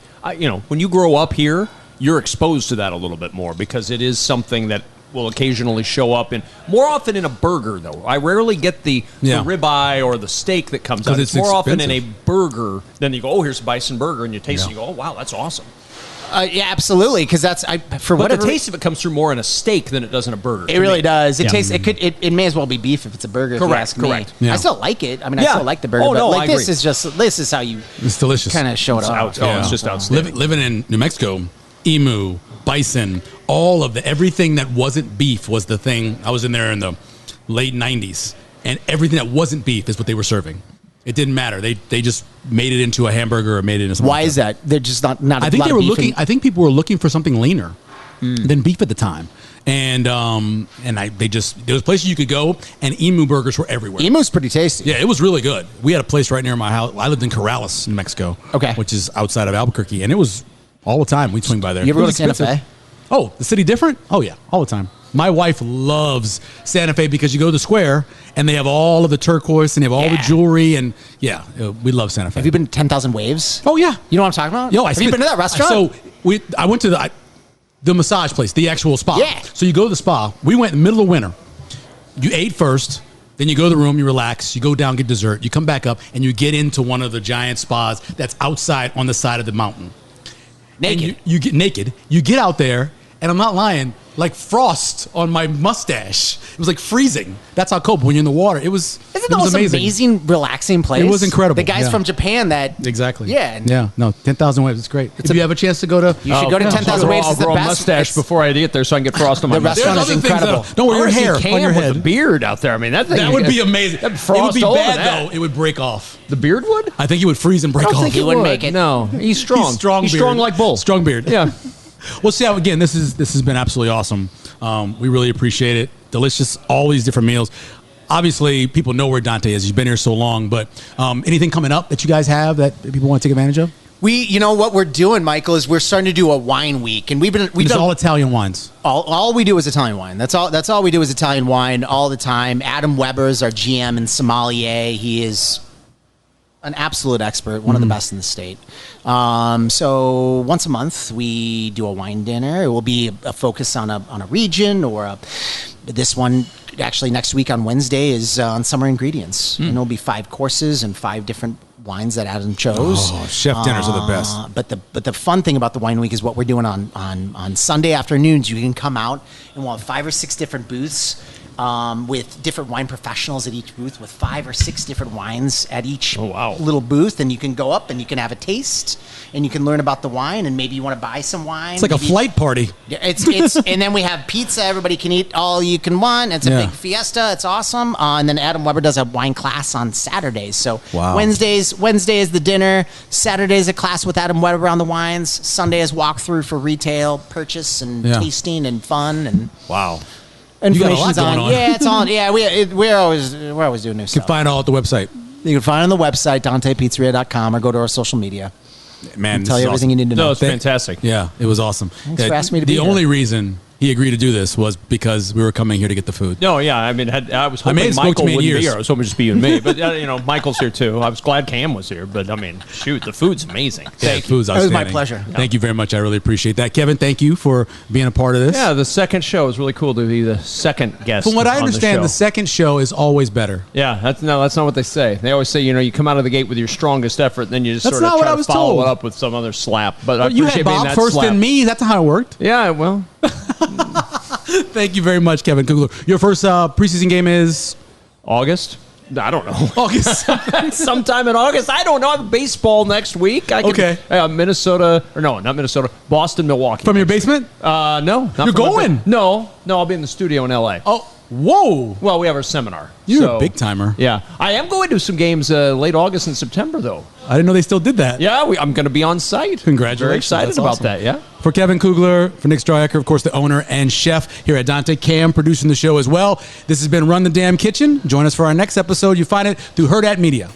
When you grow up here, you're exposed to that a little bit more because it is something that will occasionally show up more often in a burger, though. I rarely get the ribeye or the steak that comes out. It's more often in a burger. Then you go, oh, here's a bison burger, and you taste it, and you go, oh, wow, that's awesome. Yeah, absolutely. Because But the taste of it comes through more in a steak than it does in a burger. It really does. It tastes. It may as well be beef if it's a burger. If you ask me. Yeah. I still like it. I mean, I still like the burger. Oh, but no, like I this agree. is how you. It's delicious. Kind of show it off. It's just outstanding. Living in New Mexico, emu, bison, all of everything that wasn't beef was the thing. I was in there in the late 90s, and everything that wasn't beef is what they were serving. It didn't matter. They just made it into a hamburger or made it into something. Why is that? They're just not. I think they were looking. I think people were looking for something leaner than beef at the time, and there was places you could go, and emu burgers were everywhere. Emu's pretty tasty. Yeah, it was really good. We had a place right near my house. I lived in Corrales, New Mexico, which is outside of Albuquerque, and it was all the time we'd swing by there. You ever It go to was Santa expensive. Fe? Oh, the city different? Oh yeah, all the time. My wife loves Santa Fe because you go to the square and they have all of the turquoise and they have all the jewelry and we love Santa Fe. Have you been to 10,000 Waves? Oh yeah, You know what I'm talking about? Have you been to that restaurant? So I went to the massage place, the actual spa. Yeah. So you go to the spa. We went in the middle of winter. You ate first. Then you go to the room, you relax, you go down, get dessert, you come back up, and you get into one of the giant spas that's outside on the side of the mountain. Naked. And you get naked. You get out there, and I'm not lying, like frost on my mustache. It was like freezing. That's how cold when you're in the water. It was Isn't that most amazing, relaxing place? It was incredible. The guys Yeah. from Japan that Exactly. Yeah. Yeah. No, 10,000 waves. It's great. If you have a chance to go to, You should go to 10,000 Waves. I'll It's the grow a best. mustache It's- before I get there so I can get frost on my The mustache. restaurant There's is other things incredible. Don't wear your I wanna see hair Cam on your with head. a beard out there. I mean, that That would be amazing. That'd It frost would be all over bad that. though. It would break off. The beard would? I think he would freeze and break I don't off. think he wouldn't would. make it. No, he's strong. He's strong. He's beard. strong like Bull. Strong beard. Yeah. Well, see, again, this has been absolutely awesome. We really appreciate it. Delicious, all these different meals. Obviously, people know where Dante is. He's been here so long. But anything coming up that you guys have that people want to take advantage of? What we're doing, Michael, is we're starting to do a wine week, and we've It's done all Italian wines. all we do is Italian wine. That's all we do is Italian wine all the time. Adam Weber is our GM and sommelier. He is an absolute expert, one of the best in the state. So once a month we do a wine dinner. It will be a focus on a region this one. Actually, next week on Wednesday is on summer ingredients, and it'll be 5 courses and 5 different wines that Adam chose. Oh, chef dinners are the best. But the fun thing about the wine week is what we're doing on Sunday afternoons. You can come out and we'll have 5 or 6 different booths with different wine professionals at each booth with 5 or 6 different wines at each little booth, and you can go up and you can have a taste and you can learn about the wine, and maybe you want to buy some wine. It's like a flight party. It's and then we have pizza. Everybody can eat all you can want. It's a big fiesta. It's awesome. And then Adam Weber does a wine class on Saturdays. So Wednesday is the dinner. Saturday is a class with Adam Weber on the wines. Sunday is walkthrough for retail purchase and tasting and fun and wow. Information's You got a lot going on. Yeah, it's on. Yeah, we're always doing new You stuff. can find it all at the website. You can find it on the website, DantePizzeria.com, or go to our social media. Man, Tell you everything you need to know. No, it's fantastic. Yeah, it was awesome. Thanks for asking me to be The here. only reason he agreed to do this was because we were coming here to get the food. No, yeah, I mean, I was I hoping mean, it spoke to Michael me in wouldn't be years. here. I was hoping it'd just be you and me. But, Michael's here, too. I was glad Cam was here. But, I mean, shoot, the food's amazing. Thank you. Food's It was my outstanding. pleasure. Thank you very much. I really appreciate that. Kevin, thank you for being a part of this. Yeah, the second show is really cool to be the second guest. From what I on understand, the the second show is always better. Yeah, that's not what they say. They always say, you come out of the gate with your strongest effort, and then you just That's sort of not what try I to was follow told. it up with some other slap. But I You appreciate had being Bob that first slap. and me. That's how it worked. Yeah, well, Thank you very much, Kevin Kugler. Your first preseason game is August? I don't know. August. Sometime in August. I don't know. I have baseball next week. Okay. Minnesota, or no, not Minnesota. Boston, Milwaukee. From your basement? No. Not You're from my going? No, I'll be in the studio in L.A. Oh, whoa. Well, we have our seminar. You're a big timer. Yeah. I am going to some games late August and September, though. I didn't know they still did that. Yeah, I'm going to be on site. Congratulations. Very excited That's about awesome. that, yeah. For Kevin Kugler, for Nick Strawhecker, of course, the owner and chef here at Dante, Cam producing the show as well. This has been Run the Damn Kitchen. Join us for our next episode. You find it through Hurrdat Media.